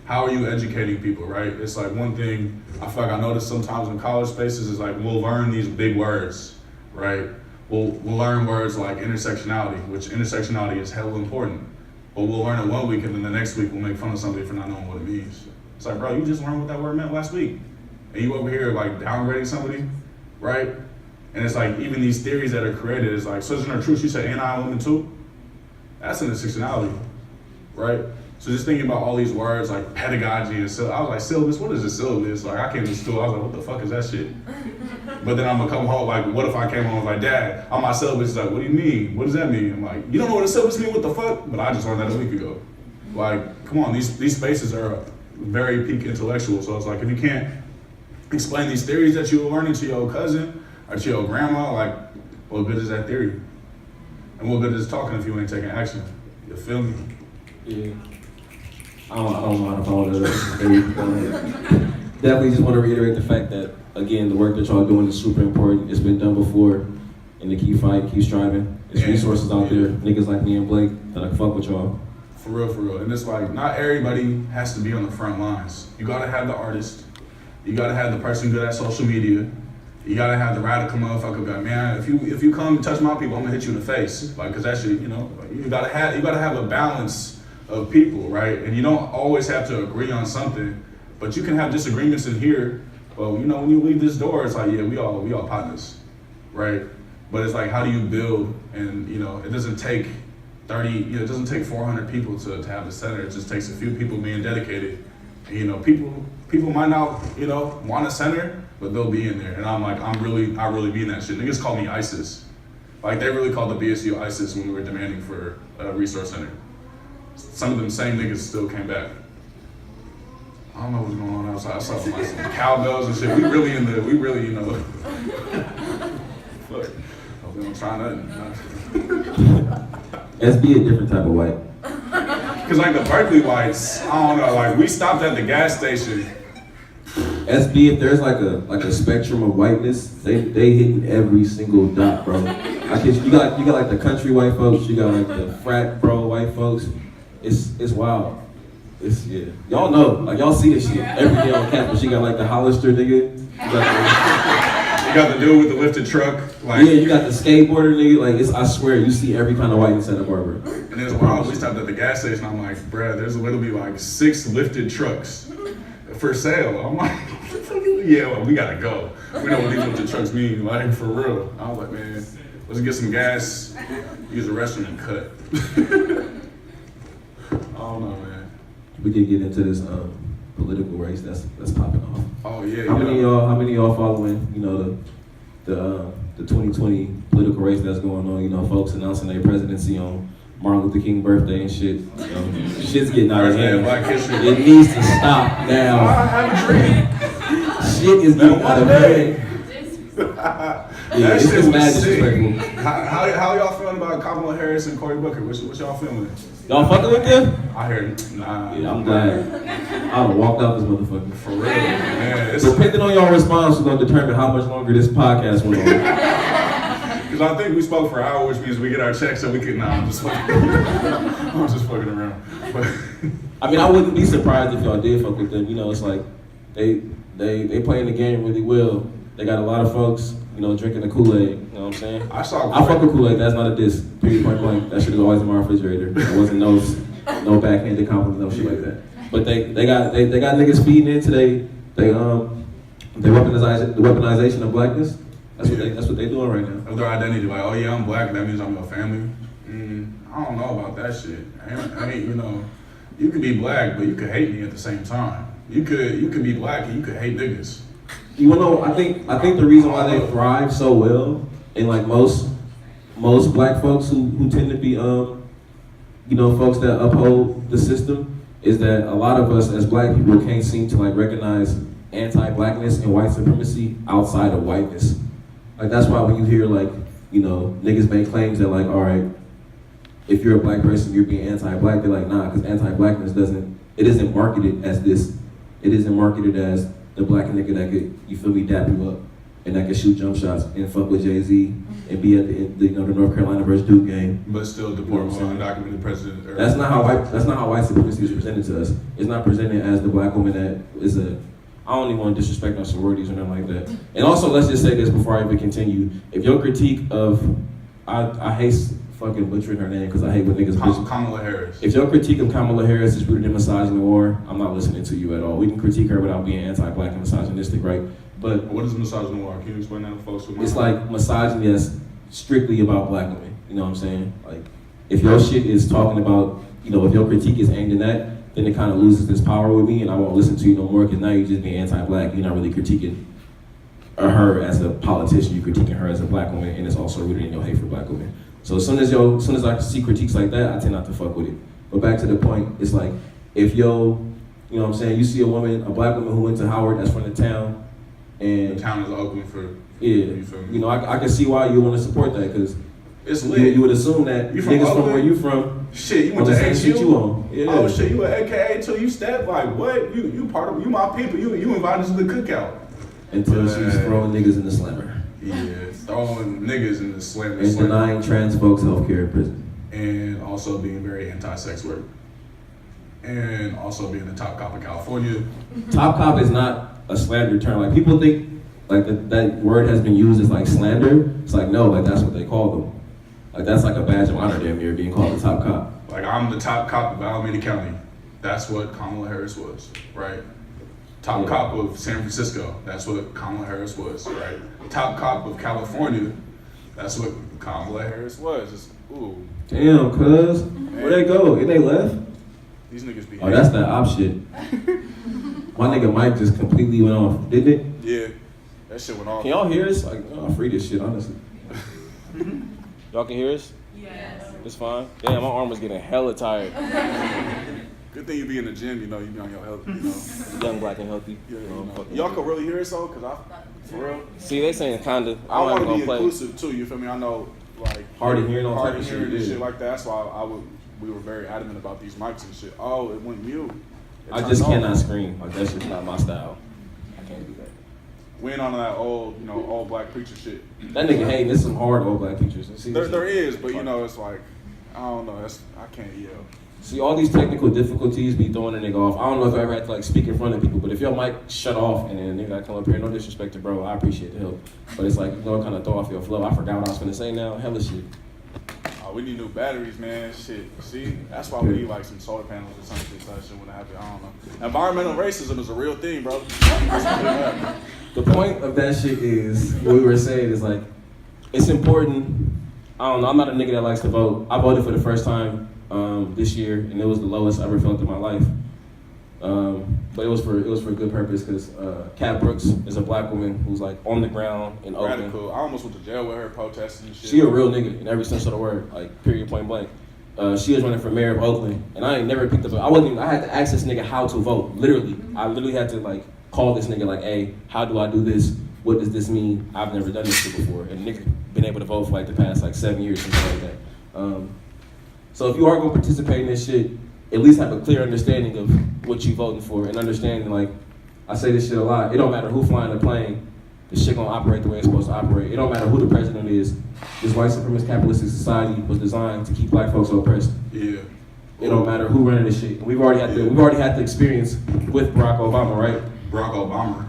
How are you educating people, right? It's like one thing I feel like I notice sometimes in college spaces is like we'll learn these big words, right? We'll learn words like intersectionality, which intersectionality is hella important. But we'll learn it one week and then the next week we'll make fun of somebody for not knowing what it means. It's like, bro, you just learned what that word meant last week. And you over here like downgrading somebody, right? And it's like even these theories that are created, it's like, so isn't there truth? She said anti-women too? That's intersectionality, right? So just thinking about all these words like pedagogy and I was like, syllabus, what is a syllabus? Like I came to school, I was like, what the fuck is that shit? But then I'm gonna come home, like, what if I came home and was like, Dad, on my syllabus is like, what do you mean? What does that mean? I'm like, you don't know what a syllabus mean? What the fuck? But I just learned that a week ago. Like, come on, these spaces are very peak intellectual. So it's like, if you can't explain these theories that you were learning to your cousin or to your grandma, like, what good is that theory? And what good is talking if you ain't taking action? You feel me? Yeah. I don't know how to follow that. Definitely just want to reiterate the fact that, again, the work that y'all doing is super important. It's been done before, and to keep fighting, keep striving. There's resources out there, niggas like me and Blake, that I can fuck with y'all. For real. And it's like, not everybody has to be on the front lines. You gotta have the artist. You gotta have the person good at social media. You gotta have the radical motherfucker guy. Man, if you come and touch my people, I'm gonna hit you in the face. Like, cause that shit, you gotta have a balance of people, right? And you don't always have to agree on something, but you can have disagreements in here. But when you leave this door, it's like, yeah, we all partners, right? But it's like, how do you build? And it doesn't take 30, it doesn't take 400 people to have a center. It just takes a few people being dedicated. And people might not, want a center, but they'll be in there. And I'm like, I really be in that shit. Niggas call me ISIS. Like they really called the BSU ISIS when we were demanding for a resource center. Some of them same niggas still came back. I don't know what's going on outside. I saw some cowbells and shit. We really, fuck. Hope they don't try nothing. SB a different type of white. Cause like the Berkeley whites, I don't know, like we stopped at the gas station. SB, if there's like a spectrum of whiteness, they hitting every single dot, bro. Like you got like the country white folks, you got like the frat bro white folks. It's wild. Yeah. Y'all know, like y'all see this shit every day on campus. You got like the Hollister nigga. You got the dude with the lifted truck. Like, yeah, you got the skateboarder nigga. Like I swear, you see every kind of white in Santa Barbara. And it's wild. We stopped at the gas station. I'm like, bruh, there's literally like 6 lifted trucks for sale. I'm like, yeah, well, we gotta go. We know what these lifted trucks mean, like for real. I was like, man, let's get some gas, use the restroom and cut. I don't know, man. We could get into this political race that's popping off. Oh yeah. How many of y'all following, the 2020 political race that's going on? Folks announcing their presidency on Martin Luther King birthday and shit. Shit's getting out of hand. It needs to stop now. I have a dream. Shit is getting out of hand. Yeah, it's mad disrespectful. How y'all feeling about Kamala Harris and Cory Booker? What y'all feeling? Y'all fucking with them? I heard, nah. Yeah, I'm glad. I would've walked out this motherfucker. For real, man. Depending on your response, we're gonna determine how much longer this podcast went on. Because I think we spoke for an hour, which means we get our check, so we can. Nah, I'm just fucking around. But I mean, I wouldn't be surprised if y'all did fuck with them. It's like they playing the game really well. They got a lot of folks, drinking the Kool-Aid. You know what I'm saying? I fuck with Kool-Aid. That's not a diss. Period. Point blank. That shit is always in my refrigerator. There wasn't no backhanded compliment, no shit like that. But they got niggas feeding into the weaponization of blackness. That's what they doing right now. Of their identity, like, oh yeah, I'm black. That means I'm your family. I don't know about that shit. I mean, you could be black, but you could hate me at the same time. You could be black and you could hate niggas. I think the reason why they thrive so well, and like most black folks who tend to be folks that uphold the system, is that a lot of us as black people can't seem to like recognize anti-blackness and white supremacy outside of whiteness. Like that's why when you hear like niggas make claims that like, all right, if you're a black person, you're being anti-black. They're like, nah, because anti-blackness isn't marketed as this. It isn't marketed as the black nigga that could, you feel me, dap you up and that could shoot jump shots and fuck with Jay-Z and be at the North Carolina versus Duke game. But still deport undocumented president. That's not how white supremacy is presented to us. It's not presented as the black woman that is I don't even want to disrespect our sororities or nothing like that. And also, let's just say this before I even continue. If your critique of, I hate fucking butchering her name because I hate when niggas butcher. Kamala Harris. If your critique of Kamala Harris is rooted in misogyny or I'm not listening to you at all. We can critique her without being anti-black and misogynistic, right? But what is misogyny noir? Can you explain that to folks who might it's like misogyny that's strictly about black women. You know what I'm saying? Like, if your shit is talking about, if your critique is aimed in that, then it kind of loses its power with me and I won't listen to you no more because now you're just being anti-black. You're not really critiquing her as a politician. You're critiquing her as a black woman and it's also rooted in your hate for black women. So as soon as I see critiques like that, I tend not to fuck with it. But back to the point, it's like, if you know what I'm saying, you see a black woman who went to Howard that's from the town, and the town is open for yeah, you feel me? I can see why you want to support that, because it's lit. You would assume that you from niggas Oakland? from where you from, shit, you went on to the same shit HU? you on. Yeah. Oh shit, you an AKA till you step, like what? You part of, you my people, you invited to the cookout. Until she's throwing niggas in the slammer. Yeah, throwing niggas in the slammer. And denying trans folks healthcare in prison. And also being very anti-sex work. And also being the top cop of California. Top cop is not a slander term. Like, people think like that word has been used as like slander. It's like, no, like that's what they call them. Like, that's like a badge of honor damn near, being called the top cop. Like, I'm the top cop of Alameda County. That's what Kamala Harris was, right? Top cop of San Francisco. That's what Kamala Harris was, right? Top cop of California. That's what Kamala Harris was. It's, ooh. Damn, cuz. Where they go? They left? These niggas be. Oh, that's that op shit. My nigga Mike just completely went off, didn't it? Yeah. That shit went off. Can y'all hear us? Like, free this shit, honestly. Y'all can hear us? Yes. It's fine. Damn, my arm was getting hella tired. Good thing you be in the gym, you be on your health, Young, black, and healthy. Y'all can really hear us though, cause for real. See, they saying kinda. I want to be inclusive too. You feel me? I know, like hard of hearing, all hard type of of hearing shit, and yeah. shit like that. That's why we were very adamant about these mics and shit. Oh, it went mute. I just cannot scream. Like, that's just not my style. I can't do that. We ain't on that old black preacher shit. That nigga hating. There's some hard old black preachers. There is, but it's like, I don't know. I can't yell. See, all these technical difficulties be throwing a nigga off. I don't know if I ever had to like speak in front of people, but if your mic shut off and then a nigga come up here, no disrespect to bro, I appreciate the help. But it's like, it kind of throw off your flow. I forgot what I was gonna say now. Hella shit. Oh, we need new batteries, man. Shit. See, that's why we need like some solar panels or something. So that shit wouldn't happen. I don't know. Environmental racism is a real thing, bro. The point of that shit is, what we were saying is like, it's important. I don't know, I'm not a nigga that likes to vote. I voted for the first time this year, and it was the lowest I ever felt in my life. But it was for a good purpose, because Kat Brooks is a black woman who's like on the ground in Oakland. Radical. I almost went to jail with her protesting and shit. She a real nigga in every sense of the word, like period, point blank. She was running for mayor of Oakland, and I ain't never picked up. I had to ask this nigga how to vote. Literally, I literally had to like call this nigga like, hey, how do I do this? What does this mean? I've never done this shit before, and nigga been able to vote for like the past like 7 years, something like that. So if you are gonna participate in this shit, at least have a clear understanding of what you voting for, and understanding, like, I say this shit a lot, it don't matter who flying the plane, the shit gonna operate the way it's supposed to operate. It don't matter who the president is. This white supremacist capitalistic society was designed to keep black folks oppressed. Yeah. It don't matter who running this shit. We've already had the experience with Barack Obama, right? Barack Obama.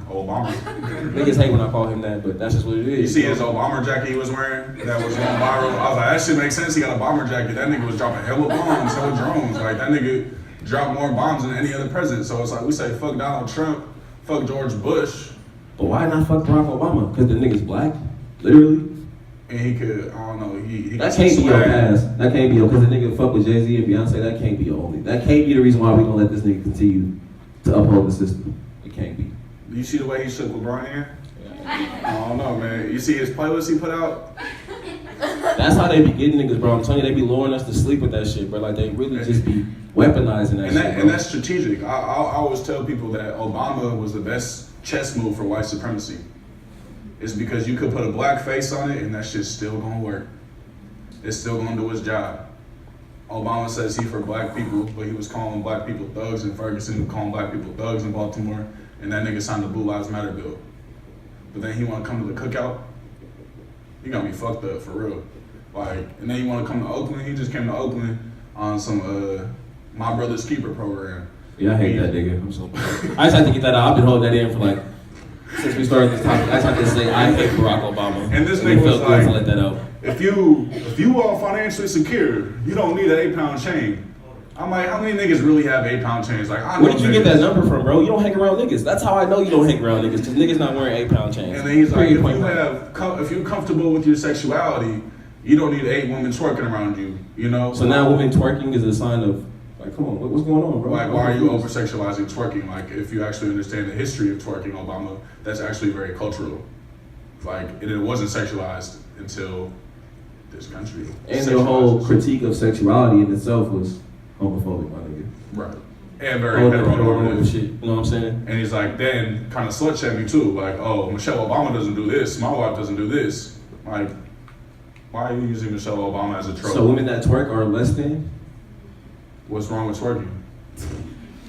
Niggas hate when I call him that, but that's just what it is. You see his old bomber jacket he was wearing that was going viral? I was like, that shit makes sense. He got a bomber jacket. That nigga was dropping hella bombs, hella drones. Like, that nigga dropped more bombs than any other president. So it's like, we say fuck Donald Trump, fuck George Bush. But why not fuck Barack Obama? Because the nigga's black? Literally? And he could, I don't know, he that can't be your past. That can't be your, because the nigga fuck with Jay-Z and Beyonce, that can't be your only. That can't be the reason why we gonna let this nigga continue to uphold the system. It can't be. You see the way he shook with Brian? I don't know, man. You see his playlist he put out? That's how they be getting niggas, bro. I'm telling you, they be luring us to sleep with that shit, bro. Like, they really just be weaponizing that shit, bro. And that's strategic. I always tell people that Obama was the best chess move for white supremacy. It's because you could put a black face on it and that shit's still gonna work. It's still gonna do its job. Obama says he for black people, but he was calling black people thugs in Ferguson, calling black people thugs in Baltimore, and that nigga signed the Blue Lives Matter bill. But then he want to come to the cookout? You got me fucked up, for real. Like, and then you want to come to Oakland? He just came to Oakland on some My Brother's Keeper program. Yeah, I hate that nigga. I'm so I just had to get that out. I've been holding that in for like, since we started this topic. I just had to say I hate Barack Obama. And this nigga was felt like, good to let that out. If you are financially secure, you don't need an 8-pound chain. I'm like, how many niggas really have 8-pound chains? Like, I know Where did you get niggas. that number from, bro? You don't hang around niggas. That's how I know you don't hang around niggas, because niggas not wearing 8-pound chains. And then he's like, Period. if you're comfortable with your sexuality, you don't need 8 women twerking around you, you know? So now women twerking is a sign of, like, come on, what's going on, bro? Like, why are you over-sexualizing twerking? Like, if you actually understand the history of twerking, Obama, that's actually very cultural. Like, it wasn't sexualized until this country. And the whole critique of sexuality in itself was homophobic, my nigga. Right. And very Heteronormative heteronormative. shit, you know what I'm saying? And he's like, then kind of slut-shaming too. Like, oh, Michelle Obama doesn't do this. My wife doesn't do this. Like, why are you using Michelle Obama as a trope? So women that twerk are less than? What's wrong with twerking?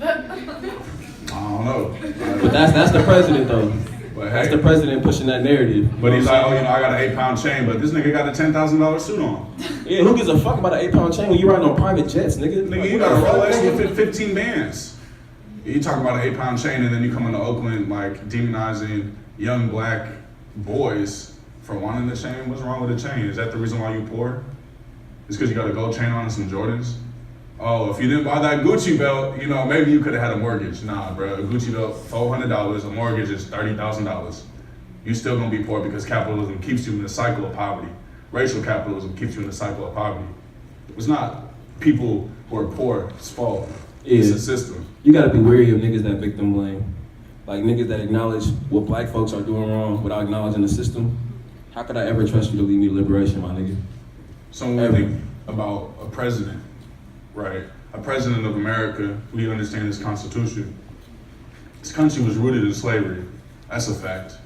I don't know. But that's the president though. But That's hey, the president pushing that narrative. but he's like, oh, you know, I got an 8-pound chain, but this nigga got a $10,000 suit on. Yeah, who gives a fuck about an 8-pound chain when you riding on private jets, nigga? Nigga, you got a Rolex with 15 bands. You talking about an 8-pound chain, and then you come into Oakland like demonizing young black boys for wanting the chain. What's wrong with the chain? Is that the reason why you poor? It's because you got a gold chain on and some Jordans? Oh, if you didn't buy that Gucci belt, you know, maybe you could have had a mortgage. Nah, bro, a Gucci belt, $400, a mortgage is $30,000. You still gonna be poor because capitalism keeps you in the cycle of poverty. Racial capitalism keeps you in the cycle of poverty. It's not people who are poor's fault. It's a system. You gotta be wary of niggas that victim blame. Like niggas that acknowledge what black folks are doing wrong without acknowledging the system. How could I ever trust you to lead me to liberation, my nigga? So when we think about a president, right? A president of America, we understand this Constitution. This country was rooted in slavery. That's a fact.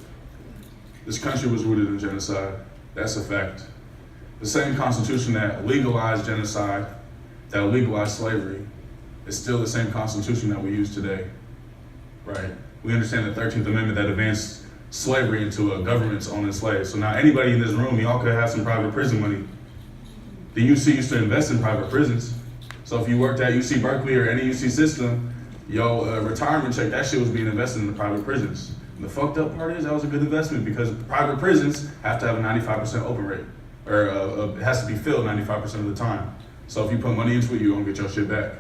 This country was rooted in genocide. That's a fact. The same Constitution that legalized genocide, that legalized slavery, is still the same Constitution that we use today, right? We understand the 13th Amendment that advanced slavery into a government's owning slaves. So now anybody in this room, y'all could have some private prison money. The UC used to invest in private prisons. So if you worked at UC Berkeley or any UC system, your retirement check, that shit was being invested in the private prisons. And the fucked up part is that was a good investment because private prisons have to have a 95% open rate, or it has to be filled 95% of the time. So if you put money into it, you're gonna get your shit back.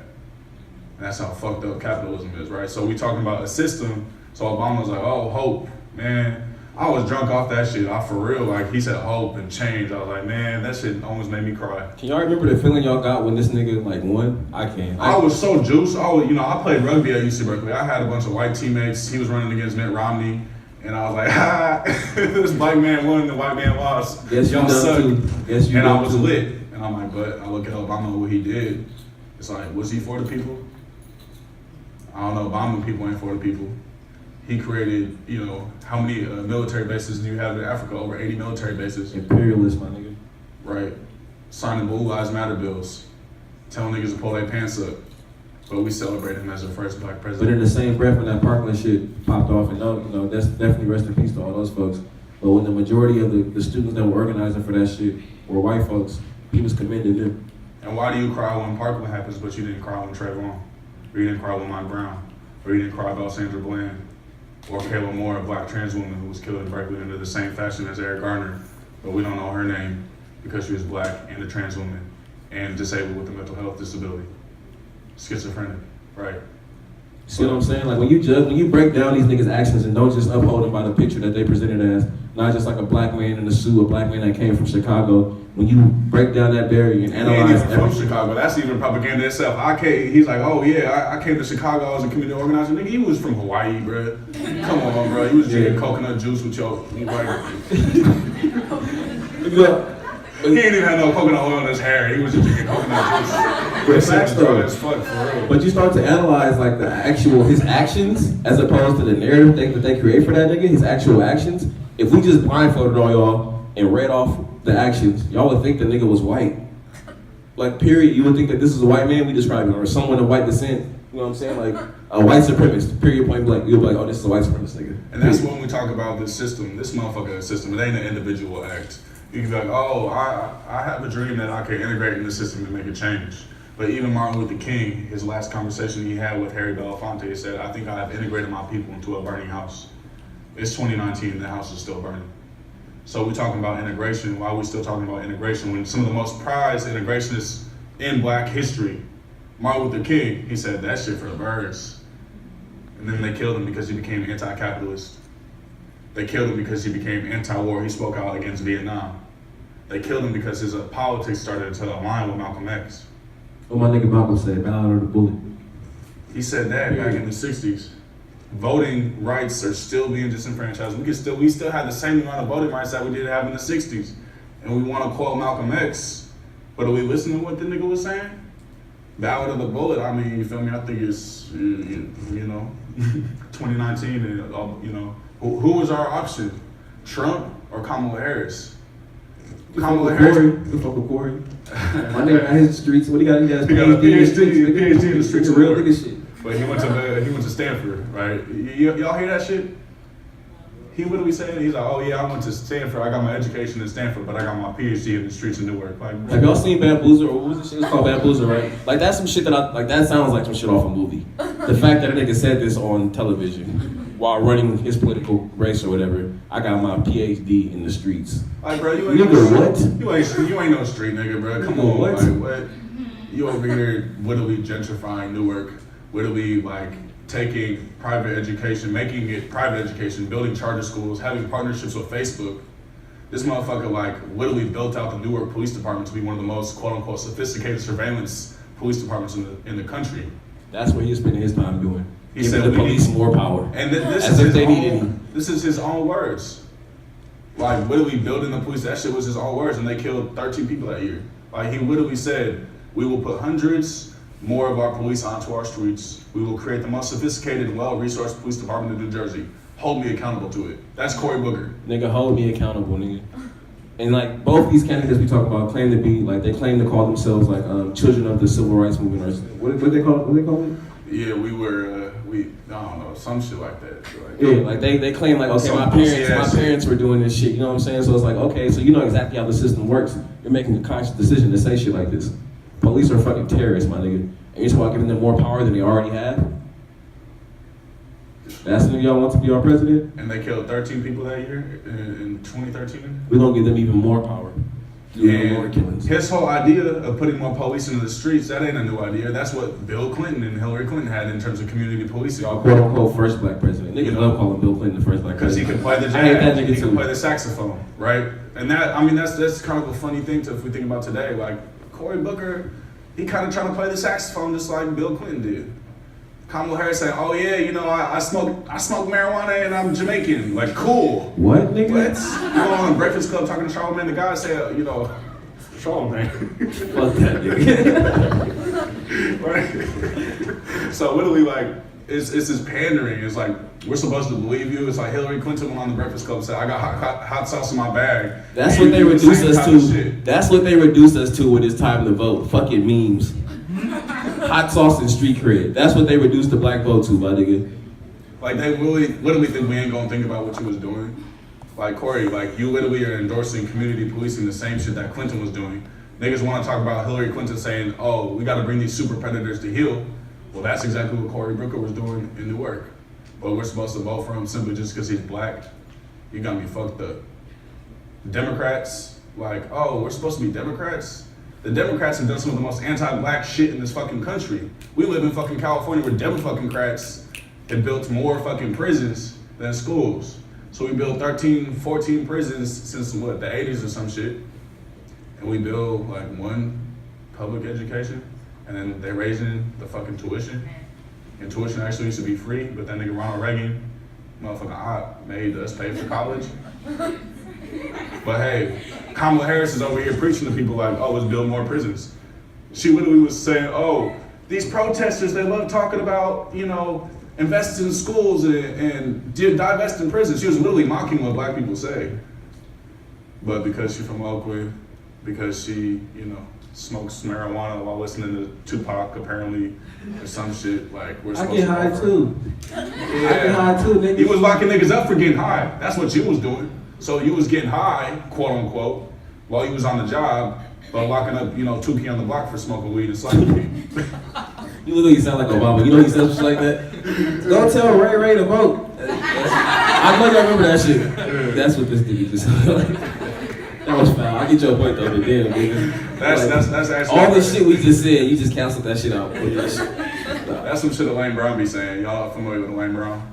And that's how fucked up capitalism is, right? So we talking about a system, so Obama was like, oh, hope, man. I was drunk off that shit, for real, like he said hope and change. I was like, man, that shit almost made me cry. Can y'all remember the feeling y'all got when this nigga like won? I can. I was so juiced. I played rugby at UC Berkeley. I had a bunch of white teammates. He was running against Mitt Romney. And I was like, ha, this black man won, the white man lost. Yes, y'all suck. Yes, you and I was too. lit. And I'm like, but I look at Obama, what he did. It's like, was he for the people? I don't know, Obama people ain't for the people. He created, how many military bases do you have in Africa? Over 80 military bases. Imperialist, my nigga. Right. Signing Blue Lives Matter bills. Telling niggas to pull their pants up. But we celebrate him as the first black But president. in the same breath when that Parkland shit popped off, and that's definitely rest in peace to all those folks. But when the majority of the students that were organizing for that shit were white folks, he was commending them. And why do you cry when Parkland happens, but you didn't cry when Trayvon? Or you didn't cry when Mike Brown? Or you didn't cry about Sandra Bland? Or Kayla Moore, a black trans woman who was killed in Berkeley under the same fashion as Eric Garner, but we don't know her name because she was black and a trans woman and disabled with a mental health disability. Schizophrenic, right? See what I'm saying? Like when you break down these niggas' actions and don't just uphold them by the picture that they presented as, not just like a black man in a suit, a black man that came from Chicago. When you break down that barrier and analyze from everything. Chicago, that's even propaganda itself. He's like, oh yeah, I came to Chicago as a community organizer. Nigga, he was from Hawaii, bro. Come on, bro. He was drinking coconut juice with your He ain't even had no coconut oil in his hair. He was just drinking coconut juice. It's facts though. As fuck, for real. But you start to analyze like his actions as opposed to the narrative that they create for that nigga, his actual actions. If we just blindfolded on y'all and read off the actions, y'all would think the nigga was white. like period, you would think that this is a white man we describing, or someone of white descent. You know what I'm saying? Like a white supremacist, period, point blank. You'll be like, oh, this is a white supremacist nigga. And that's when we talk about this system, this motherfucker system. It ain't an individual act. You can be like, oh, I have a dream that I can integrate in the system and make a change. But even Martin Luther King, his last conversation he had with Harry Belafonte, said, I think I have integrated my people into a burning house. It's 2019 and the house is still burning. So we're talking about integration. Why are we still talking about integration when some of the most prized integrationists in Black history, Martin Luther King, he said that shit for the birds. And then they killed him because he became anti-capitalist. They killed him because he became anti-war. He spoke out against Vietnam. They killed him because his politics started to align with Malcolm X. What my nigga Malcolm said, ballot or the bullet. He said that back in the 60s. Voting rights are still being disenfranchised. We still have the same amount of voting rights that we did have in the 60s. And we want to quote Malcolm X, but are we listening to what the nigga was saying? Ballot of the bullet, I mean, you feel me? I think it's, 2019 and, you know, who was our option? Trump or Kamala Harris? Kamala Harris. You fuck with Corey. My nigga got his streets. What he got? He got his He got a PhD in the streets. PhD in the streets of Real Newark. nigga shit. But he went to Stanford, right? Y'all hear that shit? He literally said, he's like, oh yeah, I went to Stanford. I got my education in Stanford, but I got my PhD in the streets of Newark. Like, Have y'all seen Bamboozle, or what was the shit? It's called Bamboozle, right? Like that's some shit that sounds like some shit off a movie. The fact that a nigga said this on television while running his political race or whatever, I got my PhD in the streets. Like, bro, you ain't Nigga, no, what? You ain't no street nigga, bro. Come Nigga, on, what? like, what? You over here wittily gentrifying Newark, wittily like taking private education, making it private education, building charter schools, having partnerships with Facebook. This motherfucker like literally built out the Newark Police Department to be one of the most quote unquote sophisticated surveillance police departments in the country. That's what he was spending his time doing. He Giving said the police more power. And this As is if they needed him. This is his own words. Like literally building the police, that shit was his own words, and they killed 13 people that year. Like he literally said, we will put hundreds more of our police onto our streets. We will create the most sophisticated and well-resourced police department in New Jersey. Hold me accountable to it. That's Cory Booker. Nigga, hold me accountable, nigga. And like both these candidates we talk about claim to be like they claim to call themselves like children of the civil rights movement or what they call it? What they call it? Yeah, I don't know, some shit like that. Like, Yeah, like they claim like, okay, my parents were doing this shit, you know what I'm saying? So it's like, okay, so you know exactly how the system works. You're making a conscious decision to say shit like this. Police are fucking terrorists, my nigga. And you're talking about giving them more power than they already have? That's the nigga y'all want to be our president? And they killed 13 people that year in 2013? We're gonna give them even more power. Even more And killings. his whole idea of putting more police into the streets, that ain't a new idea. That's what Bill Clinton and Hillary Clinton had in terms of community policing. Y'all quote unquote first black president. Niggas love calling Bill Clinton the first black Because president. he can play the I hate that jazz, nigga he can too. play the saxophone, right? And that's kind of a funny thing if we think about today. Like Cory Booker, he kind of trying to play the saxophone just like Bill Clinton did. Kamala Harris saying, "Oh yeah, you know, I smoke marijuana and I'm Jamaican." Like, cool. What, nigga? What? You go on Breakfast Club talking to Charlamagne the God, say, you know, Charlamagne. Fuck that nigga. Right? So literally, like, it's this pandering. It's like we're supposed to believe you. It's like Hillary Clinton went on the Breakfast Club and said, "I got hot sauce in my bag." That's And what they you do the reduced same us type of to. shit. That's what they reduced us to when it's time to vote. Fucking memes. Hot sauce and street cred. That's what they reduced the black vote to, my nigga. Like they really literally think we ain't gonna think about what you was doing. Like Corey, like you literally are endorsing community policing, the same shit that Clinton was doing. Niggas want to talk about Hillary Clinton saying, "Oh, we got to bring these super predators to heel." Well, that's exactly what Cory Booker was doing in Newark. But we're supposed to vote for him simply just because he's black. You got me fucked up. Democrats, like, oh, we're supposed to be Democrats. The Democrats have done some of the most anti-black shit in this fucking country. We live in fucking California where Democrats have built more fucking prisons than schools. So we built 13, 14 prisons since what, the 80s or some shit. And we build like one public education, and then they're raising the fucking tuition. And tuition actually used to be free, but that nigga Ronald Reagan, motherfucking made us pay for college. But hey, Kamala Harris is over here preaching to people like, oh, let's build more prisons. She literally was saying, oh, these protesters, they love talking about, you know, invest in schools and divest in prisons. She was literally mocking what black people say. But because she's from Oakland, because she, you know, smokes marijuana while listening to Tupac apparently or some shit. Like we're I supposed get to high go for. too. Yeah. I get high too, nigga. He was locking niggas up for getting high. That's what you was doing. So you was getting high, quote unquote, while you was on the job, but locking up, 2P on the block for smoking weed and slanging weed. You look like you sound like Obama. You know he says shit like that? Don't tell Ray to vote. I know y'all remember that shit. That's what this nigga just said. That was foul. I get your point though, but damn, nigga. That's actually all the shit we just said, you just canceled that shit out. That shit. That's some shit that Lane Brown be saying. Y'all familiar with Lane Brown?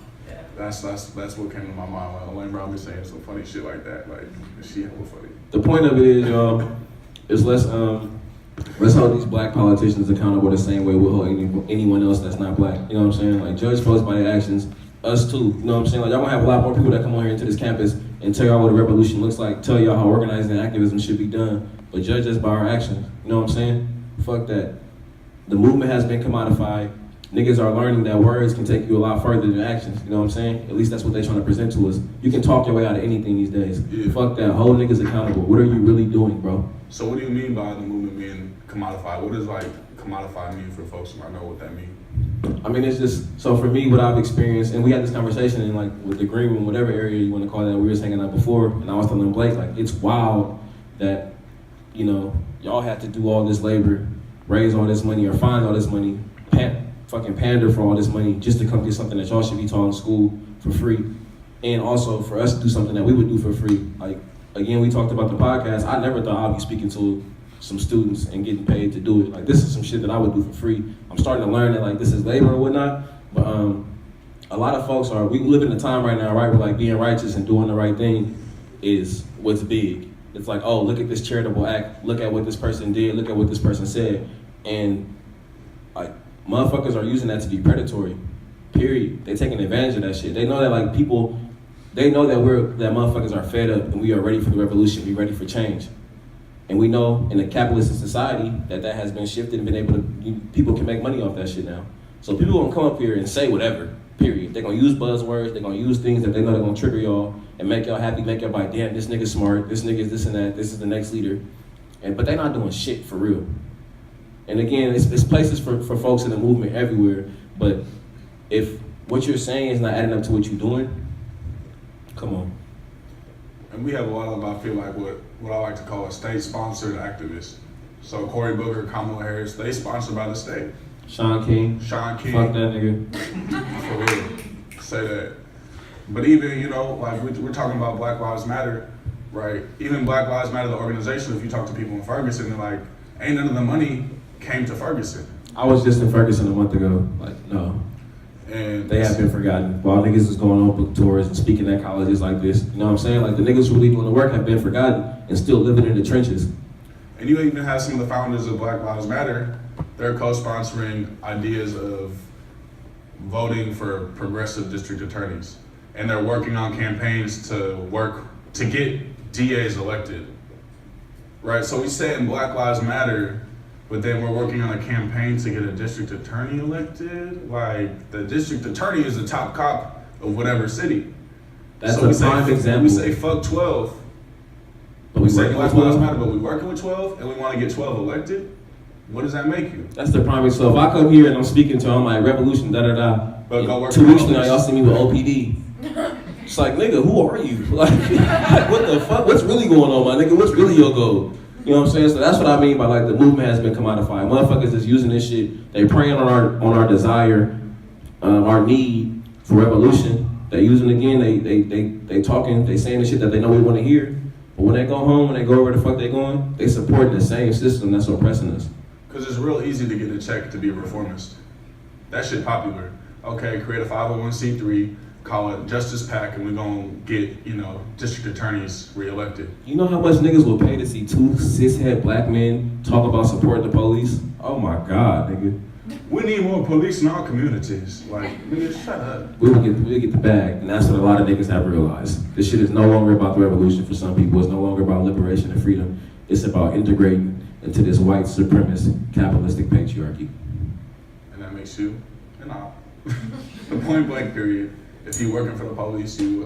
That's what came to my mind when Lane Brown be saying some funny shit like that. Like, she hella funny. The point of it is, y'all, is let's hold these black politicians accountable the same way we'll hold anyone else that's not black. You know what I'm saying? Like, judge folks by their actions. Us too. You know what I'm saying? Like, y'all gonna have a lot more people that come on here into this campus and tell y'all what a revolution looks like, tell y'all how organizing activism should be done, but judge us by our actions. You know what I'm saying? Fuck that. The movement has been commodified. Niggas are learning that words can take you a lot further than actions. You know what I'm saying? At least that's what they're trying to present to us. You can talk your way out of anything these days. Yeah. Fuck that. Hold niggas accountable. What are you really doing, bro? So what do you mean by the movement being commodified? What does like commodified mean for folks who might know what that means? I mean, it's just, so for me, what I've experienced, and we had this conversation in like with the green room, whatever area you want to call that, we were hanging out before, and I was telling Blake, like, it's wild that, y'all had to do all this labor, raise all this money, or find all this money, fucking pander for all this money just to come get something that y'all should be taught in school for free. And also for us to do something that we would do for free. Like, again, we talked about the podcast. I never thought I'd be speaking to some students and getting paid to do it. Like, this is some shit that I would do for free. I'm starting to learn that, like, this is labor or whatnot, but a lot of folks we live in a time right now, right, where like being righteous and doing the right thing is what's big. It's like, oh, look at this charitable act, look at what this person did, look at what this person said. And like, motherfuckers are using that to be predatory, period. They taking advantage of that shit. They know that like people, they know that motherfuckers are fed up and we are ready for the revolution, we ready for change. And we know in a capitalist society that has been shifted and been able to, people can make money off that shit now. So people gonna come up here and say whatever, period. They're gonna use buzzwords, they're gonna use things that they know they're gonna trigger y'all and make y'all happy, make y'all like, damn, this nigga's smart, this nigga's this and that, this is the next leader. But they're not doing shit for real. And again, it's places for folks in the movement everywhere, but if what you're saying is not adding up to what you're doing, come on. And we have a lot of, I feel like, what I like to call a state-sponsored activists. So Cory Booker, Kamala Harris, they sponsored by the state. Sean King. Fuck that nigga. For real. Say that. But even, like we're talking about Black Lives Matter, right? Even Black Lives Matter, the organization, if you talk to people in Ferguson, they're like, ain't none of the money came to Ferguson. I was just in Ferguson a month ago. Like, no. And they have been forgotten. While niggas is going on book tours and speaking at colleges like this, you know what I'm saying? Like, the niggas who really doing the work have been forgotten and still living in the trenches. And you even have some of the founders of Black Lives Matter, they're co-sponsoring ideas of voting for progressive district attorneys. And they're working on campaigns to get DAs elected. Right, so we say in Black Lives Matter, but then we're working on a campaign to get a district attorney elected. Like, the district attorney is the top cop of whatever city. That's a prime example. We say fuck 12. But we say Black Lives Matter, but we working with 12 and we want to get 12 elected. What does that make you? That's the prime example. If I come here and I'm speaking to, I'm like, revolution, da-da-da. But go work 2 weeks from now, y'all see me with OPD. It's like, nigga, who are you? Like, what the fuck? What's really going on, my nigga? What's really your goal? You know what I'm saying? So that's what I mean by like the movement has been commodified. Motherfuckers is using this shit. They preying on our desire, our need for revolution. They using again. They talking. They saying the shit that they know we want to hear. But when they go home, when they go where the fuck they going, they support the same system that's oppressing us. Because it's real easy to get a check to be a reformist. That shit popular. Okay, create a 501c3. Call it Justice PAC, and we're gonna get, district attorneys reelected. You know how much niggas will pay to see 2 cishet black men talk about supporting the police? Oh my God, nigga. We need more police in our communities. Like, nigga, shut up. We'll get the bag, and that's what a lot of niggas have realized. This shit is no longer about the revolution for some people. It's no longer about liberation and freedom. It's about integrating into this white supremacist capitalistic patriarchy. And that makes you an op. The point blank period. If you're working for the police, we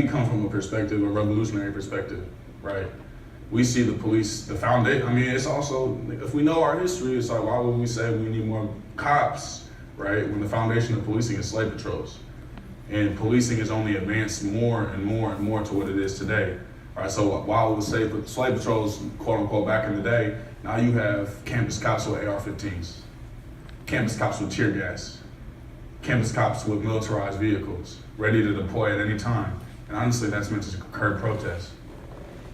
come from a revolutionary perspective, right? we see the police, the foundation. I mean, it's also, if we know our history, it's like, why would we say we need more cops, right? When the foundation of policing is slave patrols. And policing has only advanced more and more and more to what it is today. Right, so while we say slave patrols, quote unquote, back in the day, now you have campus cops with AR-15s, campus cops with tear gas, campus cops with militarized vehicles, ready to deploy at any time. And honestly, that's meant to curb protests,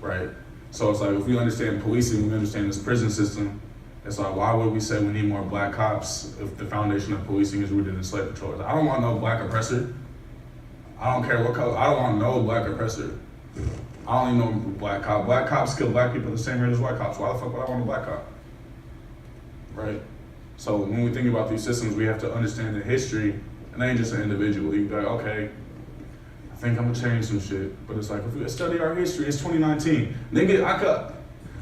right? So it's like, if we understand policing, we understand this prison system, it's like, why would we say we need more black cops if the foundation of policing is rooted in slave patrols? I don't want no black oppressor. I don't care what color, I don't want no black oppressor. I don't even know black cop. Black cops kill black people the same rate as white cops. Why the fuck would I want a black cop? Right? So when we think about these systems, we have to understand the history, and they ain't just an individual. You can be like, okay, I think I'm gonna change some shit. But it's like, if we study our history, it's 2019.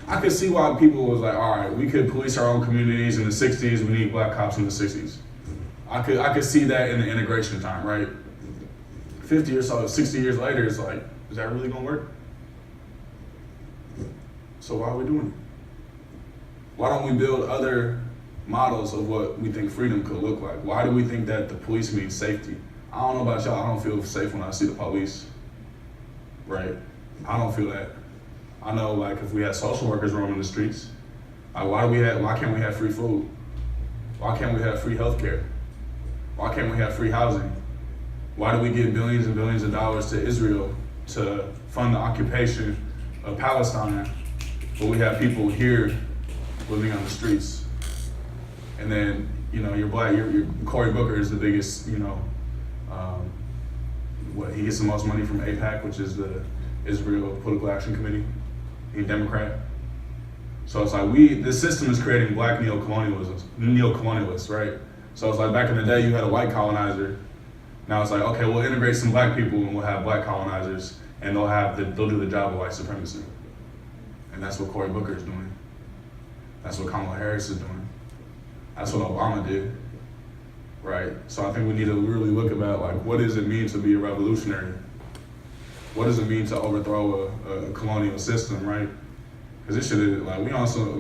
I could see why people was like, all right, we could police our own communities in the 60s, we need black cops in the 60s. I could see that in the integration time, right? 50 or so, 60 years later, it's like, is that really gonna work? So why are we doing it? Why don't we build other models of what we think freedom could look like? Why do we think that the police means safety? I don't know about y'all, I don't feel safe when I see the police, right? I don't feel that. I know, like, if we had social workers roaming the streets, like, why can't we have free food? Why can't we have free healthcare? Why can't we have free housing? Why do we give billions and billions of dollars to Israel to fund the occupation of Palestine, but we have people here living on the streets? And then, you know, you're black, Cory Booker is the biggest, you know, he gets the most money from AIPAC, which is the Israel Political Action Committee. He's a Democrat. So it's like this system is creating black neocolonialists, right? So it's like back in the day, you had a white colonizer. Now it's like, okay, we'll integrate some black people and we'll have black colonizers, and they'll do the job of white supremacy. And that's what Cory Booker is doing. That's what Kamala Harris is doing. That's what Obama did, right? So I think we need to really look about, like, what does it mean to be a revolutionary? What does it mean to overthrow a colonial system, right? Because this shit, like,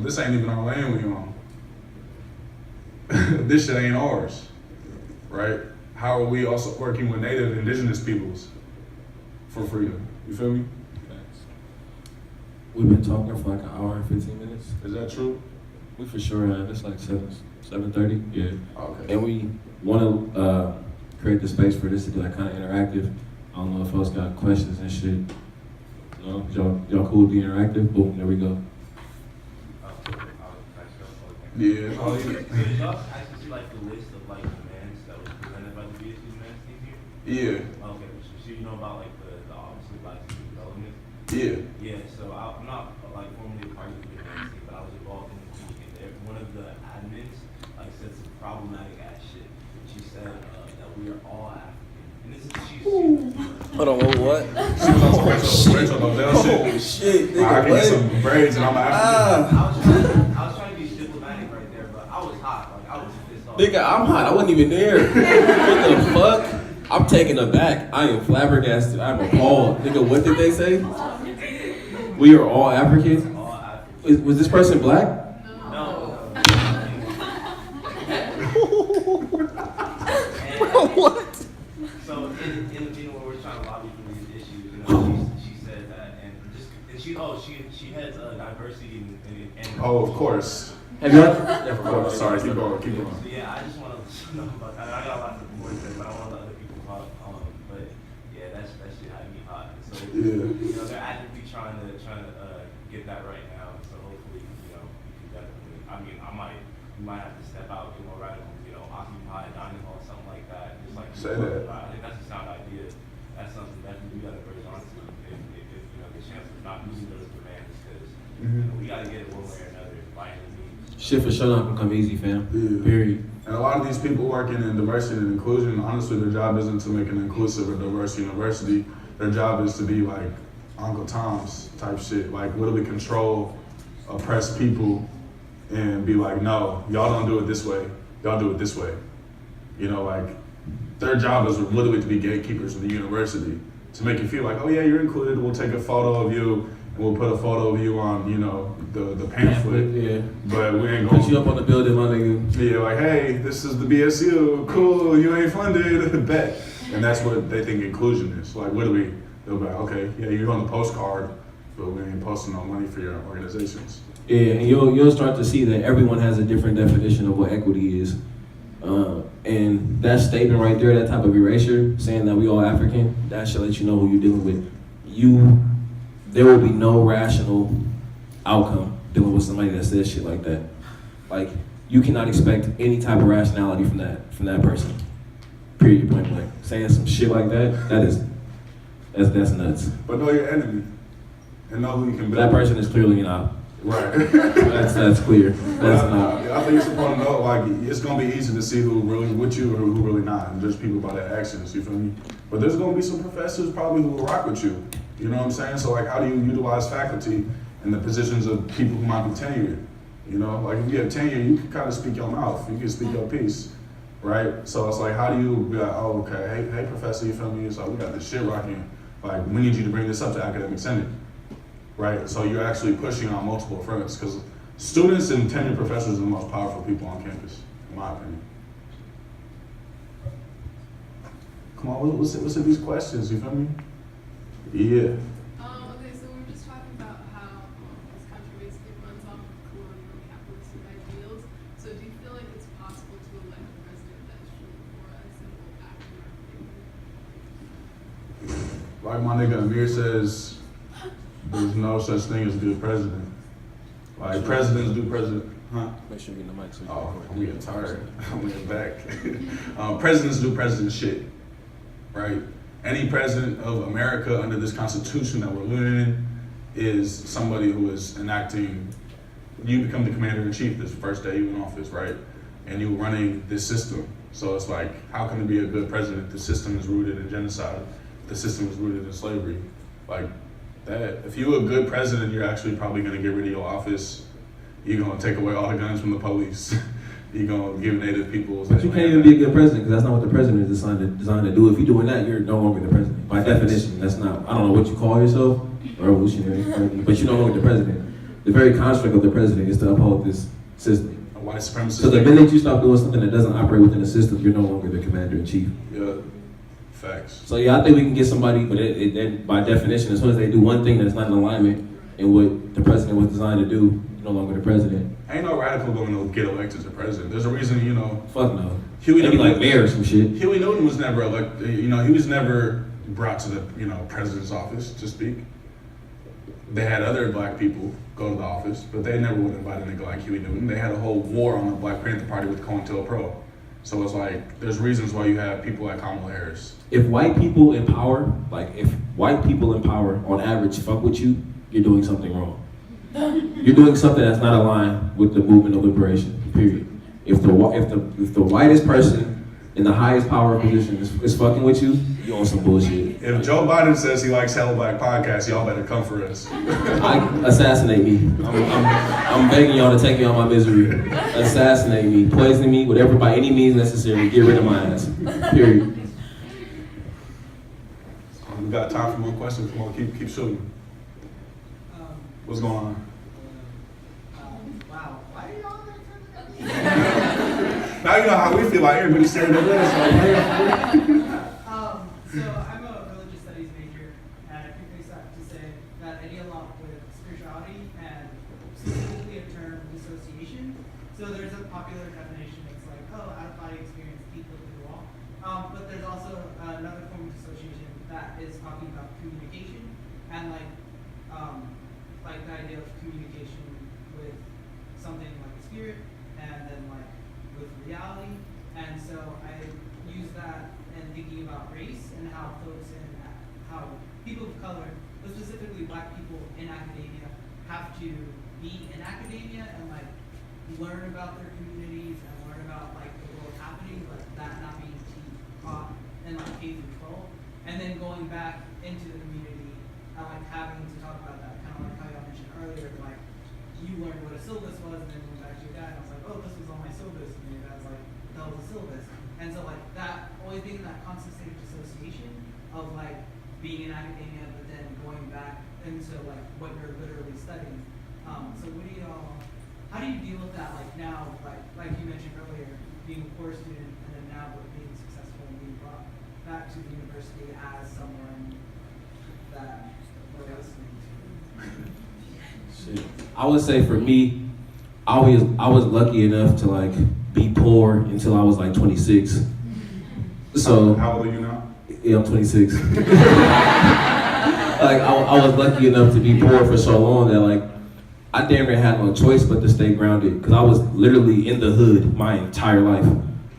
this ain't even our land we own. This shit ain't ours, right? How are we also working with native indigenous peoples for freedom? You feel me? We've been talking for like an hour and 15 minutes. Is that true? We for sure have. It's like 7:30. Yeah. Okay. And we want to create the space for this to be like kind of interactive. I don't know if folks got questions and shit. No, y'all cool with being interactive? Boom, there we go. Yeah. So did y'all actually see like the list of like demands that was presented by the BSU demands team here? Yeah. Okay, so you know about like the obviously Black Student Development? Yeah. Yeah, so I'm not like formally a part of the demands team, but I was involved in the meeting, and one of the admins like said some problematic ass shit. She said that we are all African, and this is she's Hold on, what? She was on Rachel Nobel shit. Oh shit, I can get some braids and I'm an African. I was trying to be diplomatic right there, but I was hot. Like I was pissed off. Nigga, I'm hot. I wasn't even there. What the fuck? I'm taken aback. I am flabbergasted. I'm appalled. Nigga, what did they say? We are all African? All African. Was this person black? No. What? So in when we're trying to lobby for these issues, you know, she said that, and she heads diversity and Oh, of course. Have y'all? Oh, sorry, keep going. So yeah, I just want to let you know about that. I got a lot of more to say, but I want to let other people talk. But yeah, that shit had me hot. So Yeah. you know, they're actively trying to get that right now. So hopefully, you know, we can definitely. I mean, we might have to step out, get more radical. You know, occupy dining hall, something like that. Just like Say that. I think that's a sound idea. That's something definitely we got to bridge onto if you know the chance of not losing those demands, because you know, we got to get it one way or another by any means. Shit for sure not gonna come easy, fam. Yeah. Period. And a lot of these people working in diversity and inclusion, honestly, their job isn't to make an inclusive or diverse university. Their job is to be like Uncle Tom's type shit, like literally control oppressed people and be like, no, y'all don't do it this way, y'all do it this way. You know, like, their job is literally to be gatekeepers of the university, to make you feel like, oh yeah, you're included, we'll take a photo of you, We'll put a photo of you on, you know, the pamphlet. Yeah. But we ain't gonna Put you up on the building, my nigga. Yeah, like, hey, this is the BSU. Cool, you ain't funded. Bet. And that's what they think inclusion is. Like, what do we? They'll be like, okay, yeah, you're on the postcard, but we ain't posting no money for your organizations. Yeah, and you'll start to see that everyone has a different definition of what equity is. And that statement right there, that type of erasure, saying that we all African, that should let you know who you're dealing with. There will be no rational outcome dealing with somebody that says shit like that. Like, you cannot expect any type of rationality from that person. Period, point blank. Saying some shit like that's nuts. But know your enemy and know who you can build. That person is clearly not. Right. That's clear. That's not. I think it's important to know, like, it's gonna be easy to see who really with you or who really not, and judge people by their actions. You feel me? But there's gonna be some professors probably who will rock with you. You know what I'm saying? So, like, how do you utilize faculty in the positions of people who might be tenured? You know, like, if you have tenure, you can kind of speak your mouth. You can speak your piece, right? So it's like, how do you be like, oh, okay, hey, professor, you feel me? It's like, we got this shit rocking. Like, we need you to bring this up to academic senate, right? So you're actually pushing on multiple fronts, because students and tenured professors are the most powerful people on campus, in my opinion. Come on, what's in these questions? You feel me? Yeah. Okay, so we were just talking about how this country basically runs off of colonial capitalistic ideals. So do you feel like it's possible to elect a president that's truly for a simple African American? Like my nigga Amir says, there's no such thing as a good president. Like, presidents do president, huh? Make sure you get the mic so you Oh, can I'm getting tired. I'm getting back. Presidents do president shit, right? Any president of America under this Constitution that we're living in is somebody who is enacting. You become the commander-in-chief this first day you in office, right? And you're running this system. So it's like, how can it be a good president? The system is rooted in genocide. The system is rooted in slavery. Like that. If you're a good president, you're actually probably going to get rid of your office. You're going to take away all the guns from the police. You're going to give Native peoples. But you can't even be a good president because that's not what the president is designed to do. If you're doing that, you're no longer the president. By definition, that's not, I don't know what you call yourself, a revolutionary, but you're no longer the president. The very construct of the president is to uphold this system. A white supremacist. So the minute you stop doing something that doesn't operate within the system, you're no longer the commander-in-chief. Yeah, facts. So yeah, I think we can get somebody, but it by definition, as soon as they do one thing that's not in alignment in what the president was designed to do, you're no longer the president. Ain't no radical going to get elected to president. There's a reason, you know. Fuck no. Huey Maybe Newton, like mayor or some shit. Huey Newton was never elected. You know, he was never brought to the, you know, president's office to speak. They had other black people go to the office, but they never would invite a nigga like Huey Newton. They had a whole war on the Black Panther Party with COINTELPRO. So it's like, there's reasons why you have people like Kamala Harris. If white people in power, like if white people in power on average fuck with you, you're doing something wrong. You're doing something that's not aligned with the movement of liberation, period. If the whitest person in the highest power position is fucking with you, you on some bullshit. If Joe Biden says he likes Hella Black podcasts, y'all better come for us. Assassinate me. I'm begging y'all to take me out my misery. Assassinate me, poison me, whatever, by any means necessary. Get rid of my ass. Period. We got time for more questions. Come on, keep shooting. What's going on? Wow, why are y'all there? Now you know how we feel like everybody's staring at us. So I'm a religious studies major, and I think they have to say that I deal a lot with spirituality and specifically a term dissociation. So there's a popular definition that's like, oh, out-of-body experience, deep within the wall. But there's also another form of dissociation that is talking about communication and like the idea of communication with something like a spirit and then like with reality. And so I use that in thinking about race and how folks and how people of color, but specifically black people in academia, have to be in academia and like learn about their communities and learn about like the world happening, but that not being taught in like K through 12, and then going back into the community and like having to talk about that, kind of like how y'all mentioned earlier, like you learned what a syllabus was and then went back to your dad and I was like, oh, this was on my syllabus, and your dad's like, that was a syllabus. And so like that, always being in that constant state of dissociation of like being in academia, but then going back into like what you're literally studying. So what do y'all, how do you deal with that? Like now, like you mentioned earlier, being a poor student, and then now being successful and being brought back to the university as someone that we're listening to. Shit. I would say for me, I was lucky enough to like be poor until I was like 26. So How old are you now? yeah, I'm 26. Like I was lucky enough to be poor for so long that like I damn near had no choice but to stay grounded because I was literally in the hood my entire life.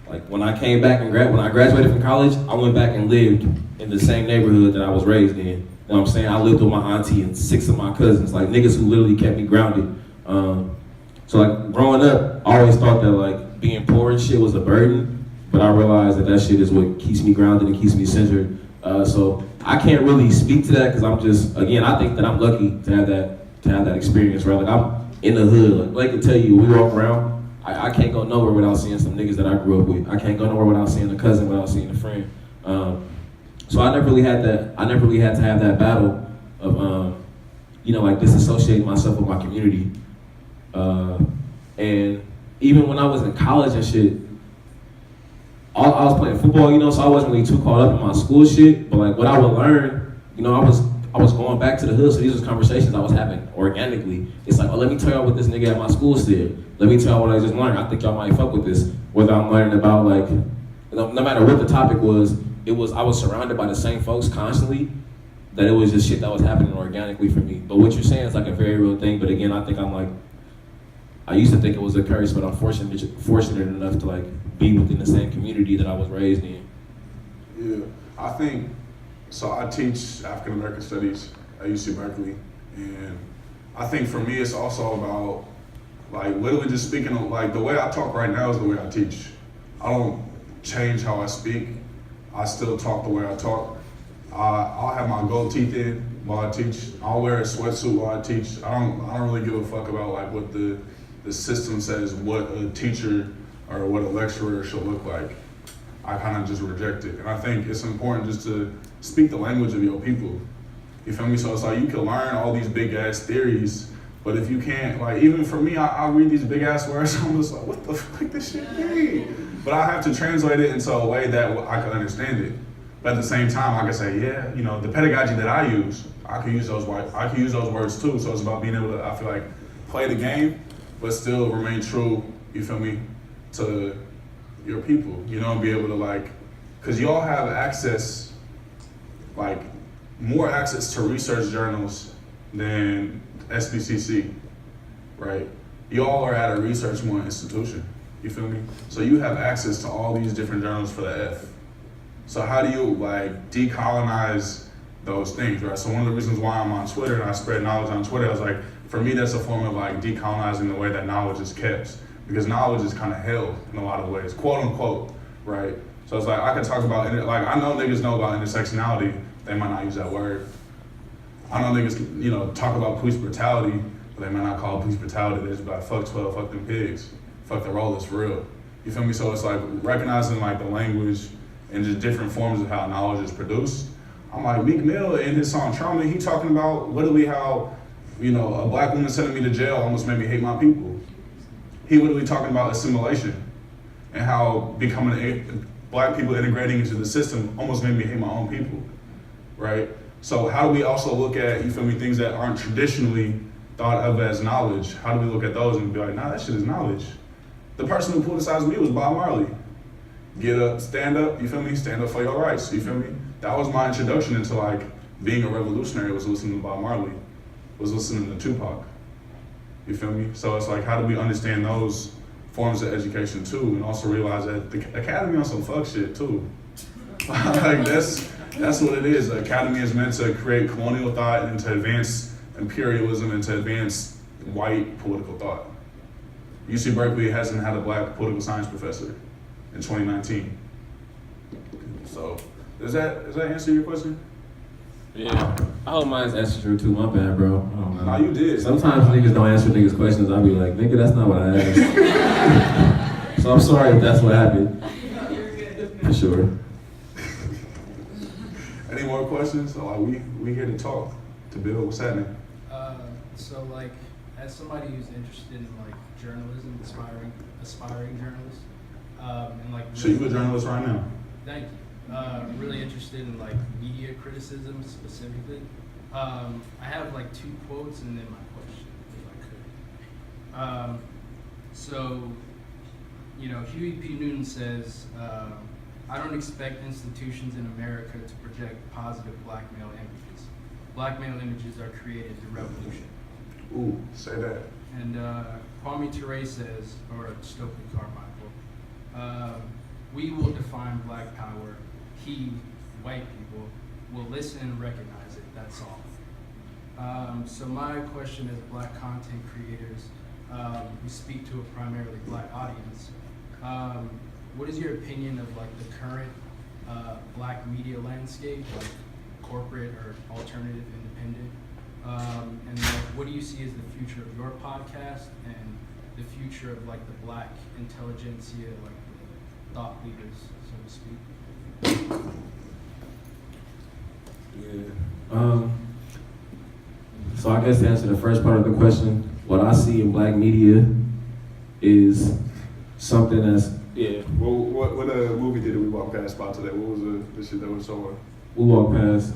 Like when I came back and when I graduated from college, I went back and lived in the same neighborhood that I was raised in. You know what I'm saying? I lived with my auntie and 6 of my cousins, like niggas who literally kept me grounded. So like growing up, I always thought that like being poor and shit was a burden, but I realized that shit is what keeps me grounded and keeps me centered. So I can't really speak to that because I'm just, again, I think that I'm lucky to have that experience, right? Like I'm in the hood. Like Blake can tell you, we walk around, I can't go nowhere without seeing some niggas that I grew up with. I can't go nowhere without seeing a cousin, without seeing a friend. So I never really had that. I never really had to have that battle of, like disassociating myself with my community. And even when I was in college and shit, I was playing football, so I wasn't really too caught up in my school shit. But like what I would learn, I was going back to the hood. So these was conversations I was having organically. It's like, oh, let me tell y'all what this nigga at my school said. Let me tell y'all what I just learned. I think y'all might fuck with this. Whether I'm learning about like, no matter what the topic was, I was surrounded by the same folks constantly. That it was just shit that was happening organically for me. But what you're saying is like a very real thing. But again, I used to think it was a curse, but I'm fortunate enough to like be within the same community that I was raised in. Yeah, I think, so I teach African American Studies at UC Berkeley, and I think for me it's also about like literally just speaking of, like the way I talk right now is the way I teach. I don't change how I speak. I still talk the way I talk. I'll have my gold teeth in while I teach. I'll wear a sweatsuit while I teach. I don't really give a fuck about like what the system says what a teacher or what a lecturer should look like. I kind of just reject it. And I think it's important just to speak the language of your people. You feel me? So it's like you can learn all these big ass theories, but if you can't, like even for me, I read these big ass words, I'm just like, what the fuck this shit mean? But I have to translate it into a way that I can understand it. But at the same time, I can say, yeah, the pedagogy that I use, I can use those words too. So it's about being able to, I feel like, play the game, but still remain true, you feel me, to your people, and be able to like, cause y'all have access, like more access to research journals than SBCC, right? Y'all are at a research more institution, you feel me? So you have access to all these different journals for the F. So how do you like decolonize those things, right? So one of the reasons why I'm on Twitter and I spread knowledge on Twitter, I was like, for me, that's a form of like decolonizing the way that knowledge is kept, because knowledge is kind of held in a lot of ways, quote unquote, right? So it's like I could talk about, like I know niggas know about intersectionality, they might not use that word. I know niggas, talk about police brutality, but they might not call it police brutality, they just be like, fuck 12, fuck them pigs, fuck the rollers for real. You feel me? So it's like recognizing like the language and just different forms of how knowledge is produced. I'm like, Meek Mill in his song Trauma, he talking about literally how, a black woman sending me to jail almost made me hate my people. He literally talking about assimilation and how black people integrating into the system almost made me hate my own people, right? So how do we also look at, things that aren't traditionally thought of as knowledge? How do we look at those and be like, nah, that shit is knowledge. The person who politicized me was Bob Marley. Get up, stand up, stand up for your rights, That was my introduction into like being a revolutionary, was listening to Bob Marley, was listening to Tupac. You feel me? So it's like, how do we understand those forms of education too, and also realize that the academy on some fuck shit too. Like that's what it is. The academy is meant to create colonial thought and to advance imperialism and to advance white political thought. UC Berkeley hasn't had a black political science professor in 2019. So does that answer your question? Yeah. I hope mine's answered true too. My bad, bro. Nah, you did. Sometimes niggas don't answer niggas' questions. I'll be like, nigga, that's not what I asked. So I'm sorry if that's what happened. For sure. Any more more questions, so like we here to talk, to build. What's happening? So like, as somebody who's interested in like journalism, aspiring journalist, and like. So you a journalist right now? Thank you. Really interested in like media criticism specifically. I have like 2 quotes and then my question, if I could. So, you know, Huey P. Newton says, I don't expect institutions in America to project positive black male images. Black male images are created through revolution. Ooh, say that. And Kwame Ture says, or Stokely Carmichael, we will define black power. He, white people, will listen and recognize it. That's all. So my question as black content creators, who speak to a primarily black audience, what is your opinion of like the current black media landscape, like corporate or alternative, independent? And like, what do you see as the future of your podcast and the future of like the black intelligentsia, like the thought leaders, so to speak? Yeah. So I guess to answer the first part of the question, what I see in black media is something that's Well, what movie did we walk past by today? What was the shit that was showing? we walked past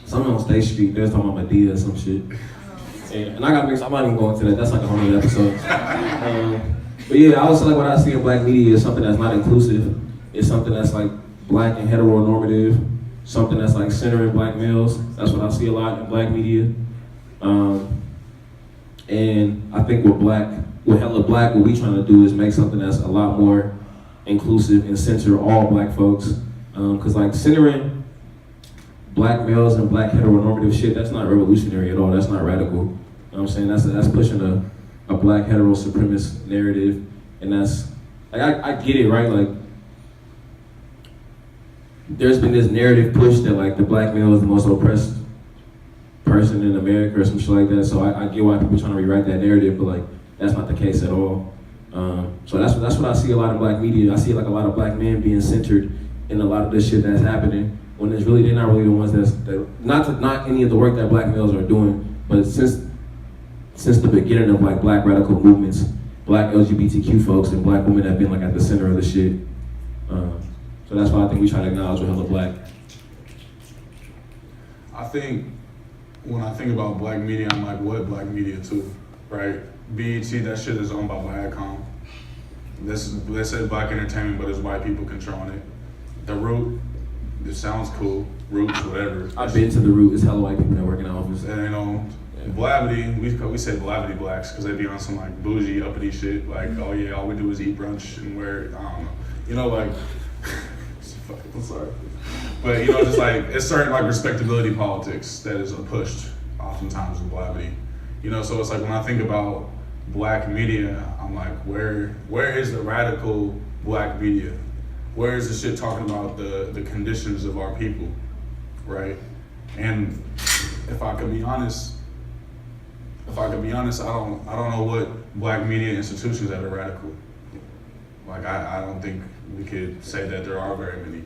something on State Street. They was talking about Medea or some shit. And I got mixed. I'm not even going into that. That's like a whole other episode. But yeah, I would say like what I see in black media is something that's not inclusive. It's something that's like black and heteronormative. Something that's like centering black males. That's what I see a lot in black media. And I think with Hella Black, what we trying to do is make something that's a lot more inclusive and center all black folks. Cause like centering black males and black heteronormative shit, that's not revolutionary at all. That's not radical. You know what I'm saying? That's pushing a black hetero supremacist narrative. And that's, like I get it, right? Like there's been this narrative push that like the black male is the most oppressed person in America or some shit like that. So I get why people trying to rewrite that narrative, but like that's not the case at all. So that's what I see a lot in black media. I see like a lot of black men being centered in a lot of this shit that's happening when it's really they're not really the ones that not any of the work that black males are doing, but since the beginning of like black radical movements, black LGBTQ folks and black women have been like at the center of the shit. So that's why I think we try to acknowledge we're hella black. I think when I think about black media, I'm like, what black media too, right? BET, that shit is owned by Viacom. They said black entertainment, but it's white people controlling it. The Root, it sounds cool. Roots, whatever. I've been to the Root. It's hella white people that work in the office. And you know, Blavity, we say Blavity blacks because they be on some like bougie, uppity shit. Like, oh yeah, all we do is eat brunch and wear, I don't know. You know, like, I'm sorry. But you know, just like, it's certain like respectability politics that is pushed oftentimes in Blavity. You know, so it's like when I think about black media, I'm like, where is the radical black media? Where is the shit talking about the conditions of our people, right? And if I could be honest, I don't know what black media institutions that are radical. Like I don't think we could say that there are very many.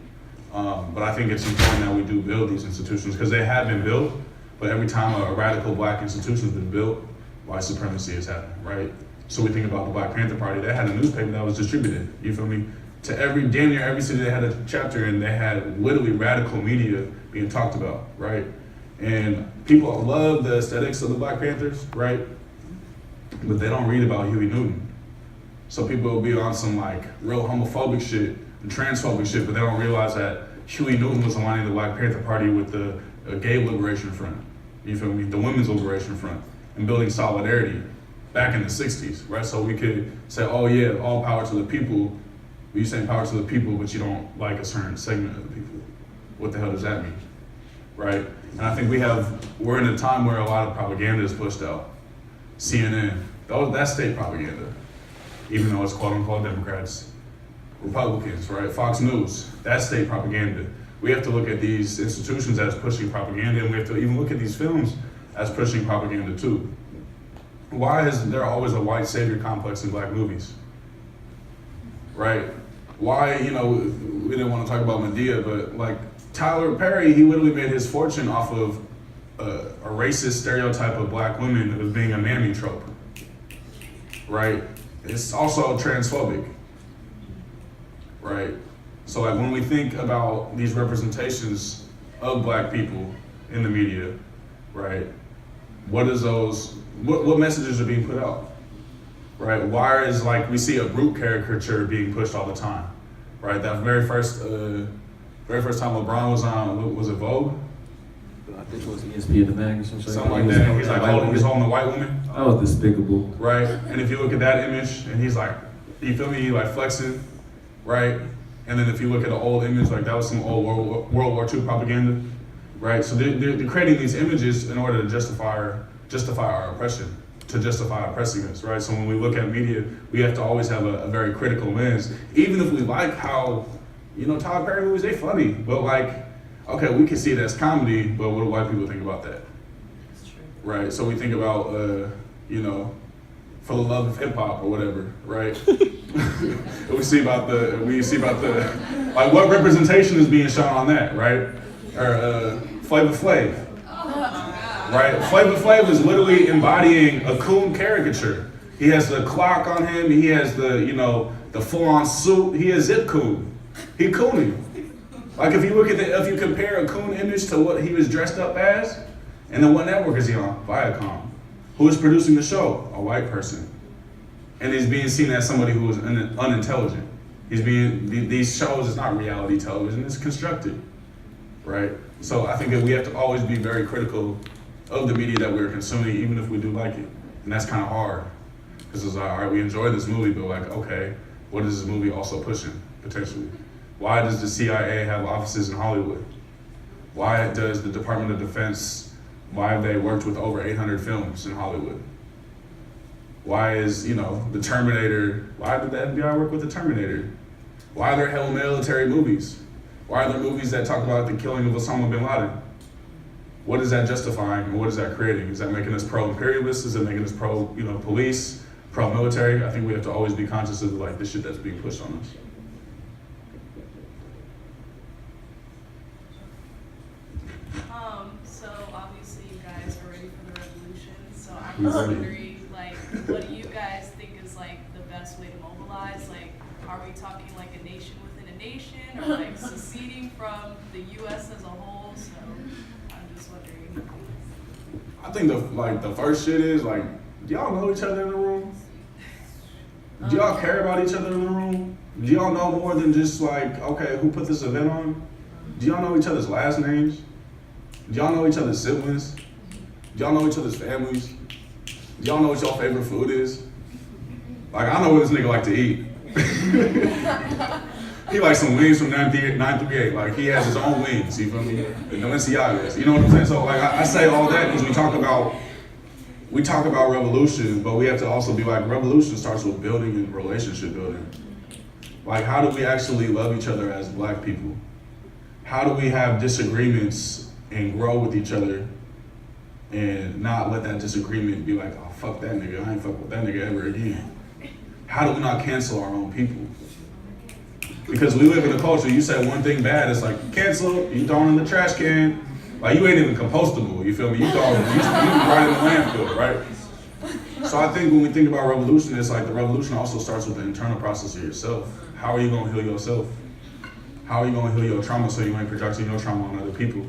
But I think it's important that we do build these institutions because they have been built, but every time a radical black institution's been built, white supremacy has happened, right? So we think about the Black Panther Party, they had a newspaper that was distributed, you feel me? To damn near every city they had a chapter and they had literally radical media being talked about, right? And people love the aesthetics of the Black Panthers, right? But they don't read about Huey Newton. So people will be on some like real homophobic shit and transphobic shit, but they don't realize that Huey Newton was aligning the Black Panther Party with the Gay Liberation Front, you feel me? The Women's Liberation Front, and building solidarity back in the 60s, right? So we could say, oh yeah, all power to the people, but you say power to the people, but you don't like a certain segment of the people. What the hell does that mean, right? And I think we're in a time where a lot of propaganda is pushed out. CNN, that's state propaganda, even though it's quote unquote Democrats. Republicans, right? Fox News, that's state propaganda. We have to look at these institutions as pushing propaganda, and we have to even look at these films as pushing propaganda too. Why is there always a white savior complex in black movies? Right? Why, you know, we didn't want to talk about Medea, but like Tyler Perry, he literally made his fortune off of a racist stereotype of black women as being a mammy trope, right? It's also transphobic, right? So like when we think about these representations of black people in the media, right? What messages are being put out, right? Why is like we see a brute caricature being pushed all the time, right? That very first time LeBron was on, was it Vogue? I think it was ESPN the mag or Something like that. He's like holding the white woman. That was despicable. Right? And if you look at that image, and he's like, you feel me? He like flexing, right? And then if you look at the old image, like that was some old World War II propaganda, right? So they're creating these images in order to justify our oppression, to justify oppressing us, right? So when we look at media, we have to always have a very critical lens. Even if we like how, Tyler Perry movies, they funny, but like, okay, we can see it as comedy, but what do white people think about that? That's true. Right, so we think about, For the Love of Hip Hop or whatever, right? we see about the, like what representation is being shown on that, right? Or Flavor Flav, right? Flavor Flav is literally embodying a coon caricature. He has the clock on him, he has the full-on suit, he is Zip Coon. He cooning. Like if you compare a coon image to what he was dressed up as, and then what network is he on? Viacom. Who is producing the show? A white person. And he's being seen as somebody who is unintelligent. These shows is not reality television, it's constructed, right? So I think that we have to always be very critical of the media that we're consuming, even if we do like it. And that's kind of hard, because it's like, all right, we enjoy this movie, but like, okay, what is this movie also pushing, potentially? Why does the CIA have offices in Hollywood? Why does the Department of Defense, why have they worked with over 800 films in Hollywood? Why is, the Terminator, why did the FBI work with the Terminator? Why are there hell military movies? Why are there movies that talk about the killing of Osama bin Laden? What is that justifying and what is that creating? Is that making us pro-imperialist? Is it making us pro-police, pro-military? I think we have to always be conscious of like the shit that's being pushed on us. So obviously you guys are ready for the revolution. So I'm just wondering, like, what do you guys think is like the best way to mobilize? Like, are we talking like a nation within a nation, or like seceding from the U.S. as a whole? So I'm just wondering. I think the first shit is like, do y'all know each other in the room? Do y'all care about each other in the room? Do y'all know more than just like, okay, who put this event on? Do y'all know each other's last names? Do y'all know each other's siblings? Do y'all know each other's families? Do y'all know what y'all favorite food is? Like, I know what this nigga like to eat. He likes some wings from 938. Like, he has his own wings, you feel me? The Balenciagas, you know what I'm saying? So, like, I say all that because we talk about revolution, but we have to also be like, revolution starts with building and relationship building. Like, how do we actually love each other as black people? How do we have disagreements and grow with each other and not let that disagreement be like, oh, fuck that nigga, I ain't fuck with that nigga ever again? How do we not cancel our own people? Because we live in a culture, you say one thing bad, it's like, cancel, you throw it in the trash can. Like, you ain't even compostable, you feel me? You throw it, you right in the landfill, right? So I think when we think about revolution, it's like the revolution also starts with the internal process of yourself. How are you gonna heal yourself? How are you gonna heal your trauma so you ain't projecting your trauma on other people?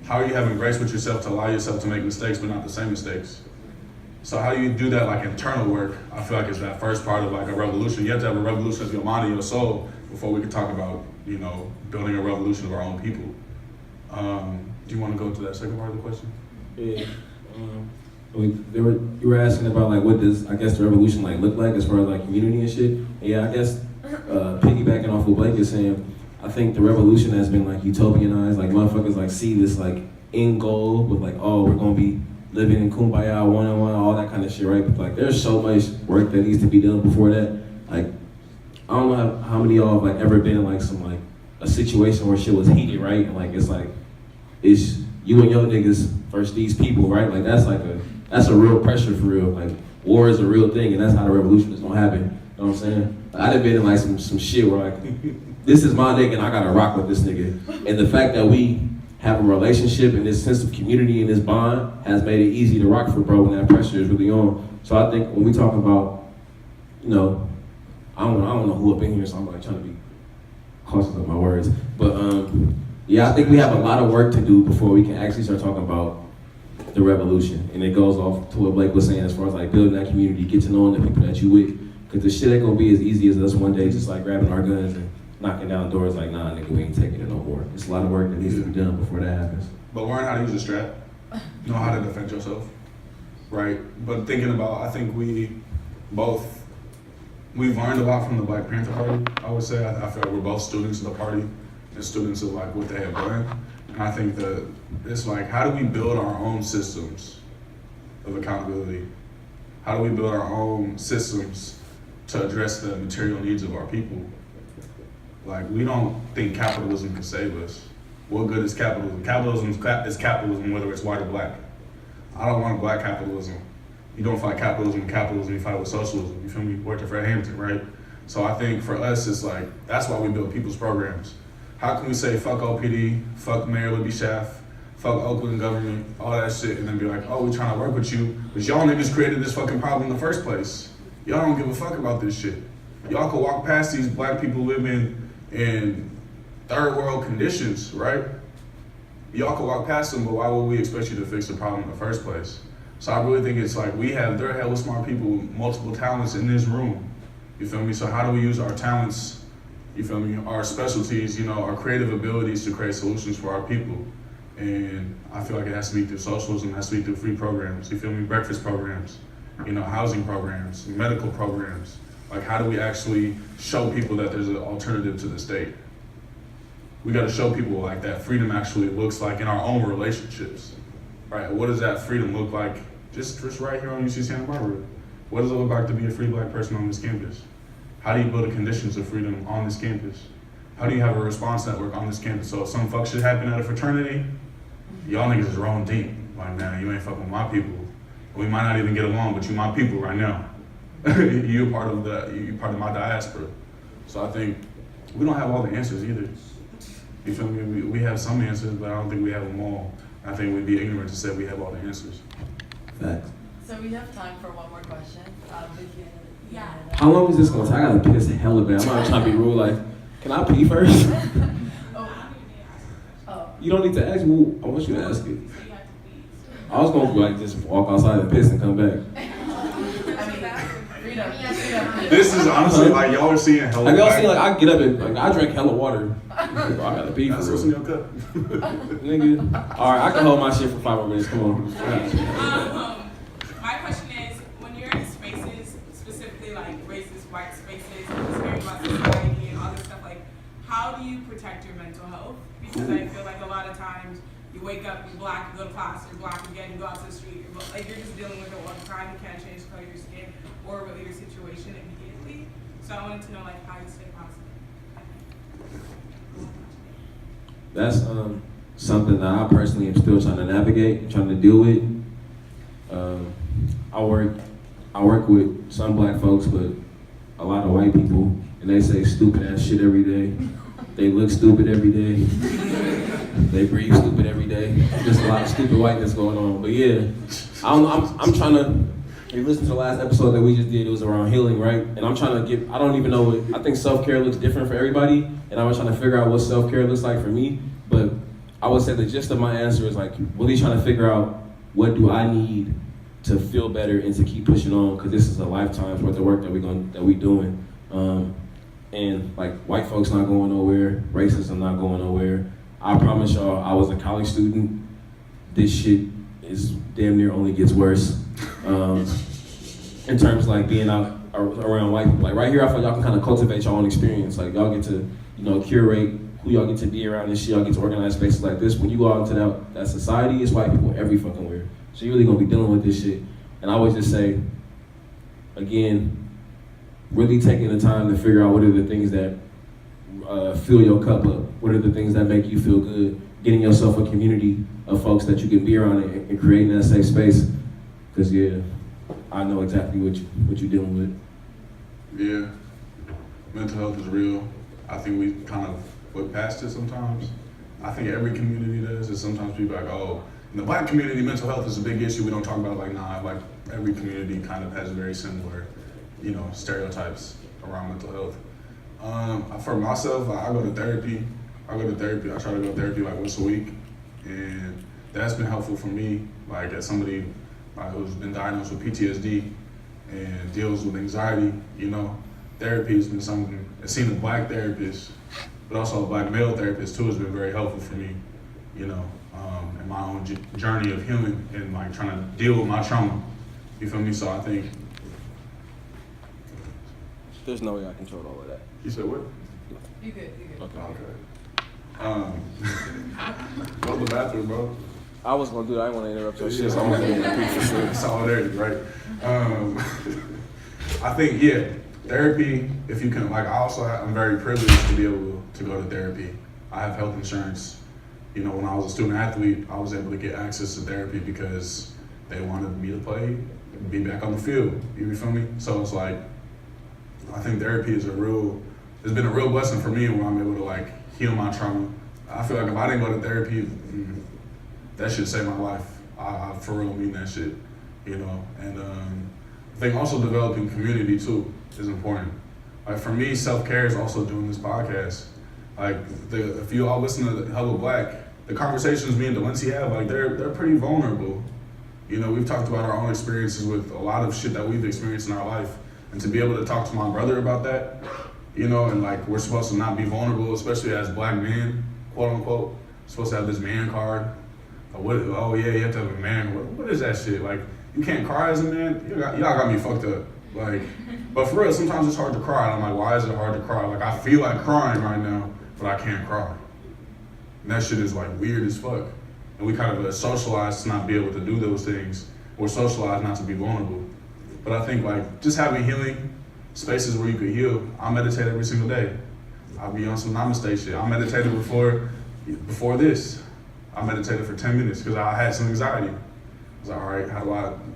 How are you having grace with yourself to allow yourself to make mistakes but not the same mistakes? So how do you do that like internal work? I feel like it's that first part of like a revolution. You have to have a revolution of your mind and your soul before we can talk about, building a revolution of our own people. Do you want to go to that second part of the question? Yeah. You were asking about like what does I guess the revolution like look like as far as like community and shit. Yeah, I guess piggybacking off what Blake is saying, I think the revolution has been like utopianized. Like motherfuckers like see this like end goal with like, oh, we're gonna be living in kumbaya, one-on-one, all that kind of shit, right? But like there's so much work that needs to be done before that. Like I don't know how many of y'all have like ever been in like some like a situation where shit was heated, right? And like it's you and your niggas versus these people, right? Like that's a real pressure for real. Like war is a real thing, and that's how the revolution is gonna happen. You know what I'm saying? I done been in like some shit where like this is my nigga and I gotta rock with this nigga. And the fact that we have a relationship and this sense of community and this bond has made it easy to rock for bro when that pressure is really on. So I think when we talk about, you know, I don't know who up in here, so I'm like trying to be cautious of my words. But yeah, I think we have a lot of work to do before we can actually start talking about the revolution. And it goes off to what Blake was saying as far as like building that community, get to know the people that you with. Cause the shit ain't gonna be as easy as us one day just like grabbing our guns and knocking down doors like, nah, nigga, we ain't taking it no more. It's a lot of work that needs to be done before that happens. But learn how to use a strap. Know how to defend yourself, right? But thinking about, I think we've learned a lot from the Black Panther Party, I would say. I feel like we're both students of the party and students of like what they have done. And I think that it's like, how do we build our own systems of accountability? How do we build our own systems to address the material needs of our people? Like, we don't think capitalism can save us. What good is capitalism? Capitalism is capitalism, whether it's white or black. I don't want black capitalism. You don't fight capitalism with capitalism, you fight with socialism. You feel me? Worked at Fred Hampton, right? So I think for us, it's like, that's why we build people's programs. How can we say fuck OPD, fuck Mayor Libby Schaff, fuck Oakland government, all that shit, and then be like, oh, we're trying to work with you, because y'all niggas created this fucking problem in the first place. Y'all don't give a fuck about this shit. Y'all could walk past these black people living in third world conditions, right? Y'all could walk past them, but why would we expect you to fix the problem in the first place? So I really think it's like, there are hella smart people with multiple talents in this room. You feel me? So how do we use our talents, you feel me, our specialties, you know, our creative abilities to create solutions for our people? And I feel like it has to be through socialism, it has to be through free programs, you feel me? Breakfast programs, you know, housing programs, medical programs. Like, how do we actually show people that there's an alternative to the state? We gotta show people like that freedom actually looks like in our own relationships, right? What does that freedom look like just right here on UC Santa Barbara? What does it look like to be a free black person on this campus? How do you build the conditions of freedom on this campus? How do you have a response network on this campus? So if some fuck shit happen at a fraternity, y'all niggas is rolling deep. Like, man, you ain't fucking with my people. We might not even get along, but you my people right now. You're part of my diaspora. So I think we don't have all the answers either. You feel me? We have some answers, but I don't think we have them all. I think we'd be ignorant to say we have all the answers. Facts. So we have time for one more question. Vicky, Yeah. How long is this gonna take? I gotta piss hella bad. I'm not trying to be rude, like, can I pee first? Oh. You don't need to ask me, I want you to ask it. I was gonna like just walk outside and piss and come back. Freedom. This is honestly like, y'all are seeing hella. Like y'all see, like I get up and like I drink hella water. I gotta pee for That's real. what's in your cup. Nigga. Alright, I can hold my shit for 5 more minutes. Come on. My question is, when you're in spaces, specifically like racist white spaces, caring about society and all this stuff, like, how do you protect your mental health? Because I feel like a lot of times you wake up, you're black, you go to class, you're black again, you go out to the street, like you're just dealing with it all the time. You can't change the color of your skin or really your situation immediately. So I wanted to know like how you stay positive. That's something that I personally am still trying to navigate, trying to deal with. I work with some black folks, but a lot of white people, and they say stupid ass shit every day. They look stupid every day. They breathe stupid every day. Just a lot of stupid whiteness going on. But yeah, I'm trying to. You listen to the last episode that we just did. It was around healing, right? And I'm trying to get. I don't even know what. I think self-care looks different for everybody, and I was trying to figure out what self-care looks like for me. But I would say the gist of my answer is like really trying to figure out what do I need to feel better and to keep pushing on, because this is a lifetime's worth of work that we doing. And like white folks not going nowhere, racism not going nowhere. I promise y'all, I was a college student. This shit is damn near only gets worse. In terms of like being out around white people. Like right here, I feel like y'all can kind of cultivate your own experience. Like y'all get to, curate who y'all get to be around and shit. Y'all get to organize spaces like this. When you go out into that society, it's white people every fucking where. So you're really gonna be dealing with this shit. And I always just say, again, really taking the time to figure out what are the things that fill your cup up. What are the things that make you feel good? Getting yourself a community of folks that you can be around and creating that safe space. Because yeah, I know exactly what you're dealing with. Yeah, mental health is real. I think we kind of look past it sometimes. I think every community does, and sometimes people are like, oh, in the Black community, mental health is a big issue. We don't talk about it. Like, nah, like every community kind of has very similar, stereotypes around mental health. For myself, I go to therapy. I try to go to therapy like once a week, and that's been helpful for me. Like as somebody who's been diagnosed with PTSD and deals with anxiety, therapy has been something. And seeing a Black therapist, but also a Black male therapist too, has been very helpful for me. In my own journey of healing and like trying to deal with my trauma. You feel me? So I think There's no way I controlled all of that. you said what? You good. Okay. Go to the bathroom, bro. I was gonna do that. I didn't want to interrupt your shit, so I'm gonna repeat for sure. Solidarity, right? I think, therapy, if you can, I'm very privileged to be able to go to therapy. I have health insurance. When I was a student athlete, I was able to get access to therapy because they wanted me to play, be back on the field. You feel me? So it's like, I think therapy is it's been a real blessing for me when I'm able to heal my trauma. I feel like if I didn't go to therapy, that shit saved my life. I for real mean that shit, And I think also developing community too is important. Like for me, self-care is also doing this podcast. If you all listen to Hello Black, the conversations me and Delancey have, they're pretty vulnerable. We've talked about our own experiences with a lot of shit that we've experienced in our life. And to be able to talk to my brother about that, and we're supposed to not be vulnerable, especially as Black men, quote unquote. We're supposed to have this man card. You have to have a man. What is that shit? You can't cry as a man? Y'all got me fucked up. But for real, sometimes it's hard to cry. And I'm like, why is it hard to cry? I feel like crying right now, but I can't cry. And that shit is weird as fuck. And we kind of socialized to not be able to do those things. We're socialized not to be vulnerable. But I think just having healing spaces where you could heal. I meditate every single day. I'll be on some namaste shit. I meditated before this. I meditated for 10 minutes because I had some anxiety. I was like, all right,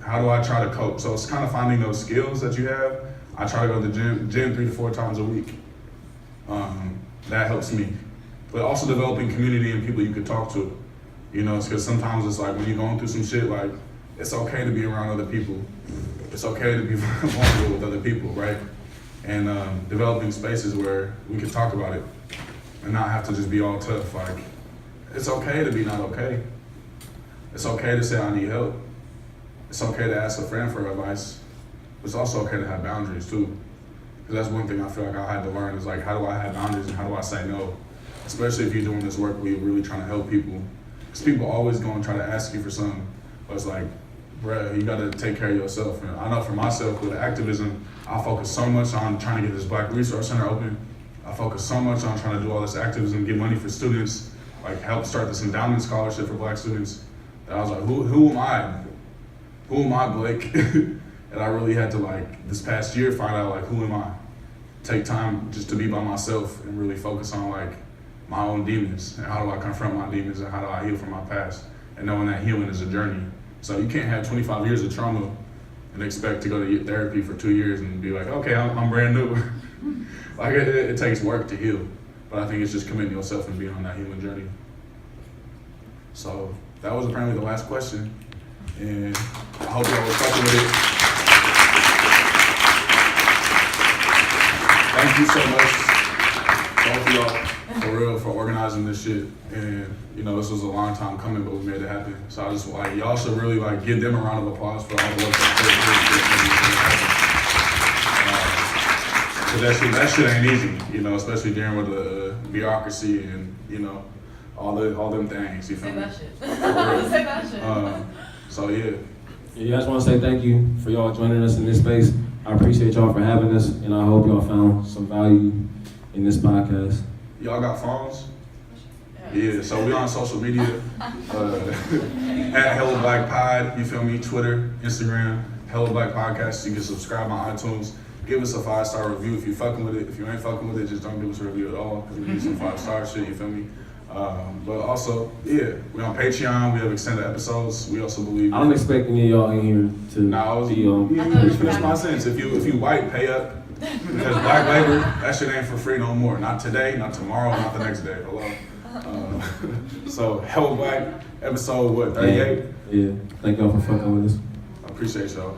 how do I try to cope? So it's kind of finding those skills that you have. I try to go to the gym 3 to 4 times a week. That helps me. But also developing community and people you can talk to. It's because sometimes it's when you're going through some shit, it's okay to be around other people. It's okay to be vulnerable with other people, right? And developing spaces where we can talk about it and not have to just be all tough. It's okay to be not okay. It's okay to say I need help. It's okay to ask a friend for advice. But it's also okay to have boundaries too. Because that's one thing I feel like I had to learn is how do I have boundaries and how do I say no? Especially if you're doing this work where you're really trying to help people. Because people always go and try to ask you for something. But it's bruh, you gotta take care of yourself. And I know for myself with activism, I focus so much on trying to get this Black Resource Center open. I focus so much on trying to do all this activism, get money for students, help start this endowment scholarship for Black students. And I was like, who am I? Who am I, Blake? And I really had to this past year find out who am I? Take time just to be by myself and really focus on my own demons and how do I confront my demons and how do I heal from my past and knowing that healing is a journey. So you can't have 25 years of trauma and expect to go to therapy for 2 years and be okay, I'm brand new. It takes work to heal, but I think it's just committing yourself and being on that healing journey. So that was apparently the last question, and I hope y'all were fucking with it. Thank you so much, both of y'all, for real, for organizing this shit. And this was a long time coming, but we made it happen. So I just y'all should really give them a round of applause for all the work that shit ain't easy, especially dealing with the bureaucracy and all them things. You feel me? Say that shit. So yeah. Yeah, I just want to say thank you for y'all joining us in this space. I appreciate y'all for having us, and I hope y'all found some value in this podcast. Y'all got phones? Yeah, so we on social media. At Hello Black Pod, you feel me? Twitter, Instagram, Hello Black Podcast. You can subscribe on iTunes. Give us a 5-star review if you fucking with it. If you ain't fucking with it, just don't give us a review at all, because we need some 5-star shit, you feel me? But also, we on Patreon, we have extended episodes. We also believe. I don't expect any of y'all in here to be on. We finished my sentence. If you white, pay up. Because black labor, that shit ain't for free no more. Not today, not tomorrow, not the next day. Hello. So Hell Black, episode what, 38? Yeah. Thank y'all for fucking with us. I appreciate y'all.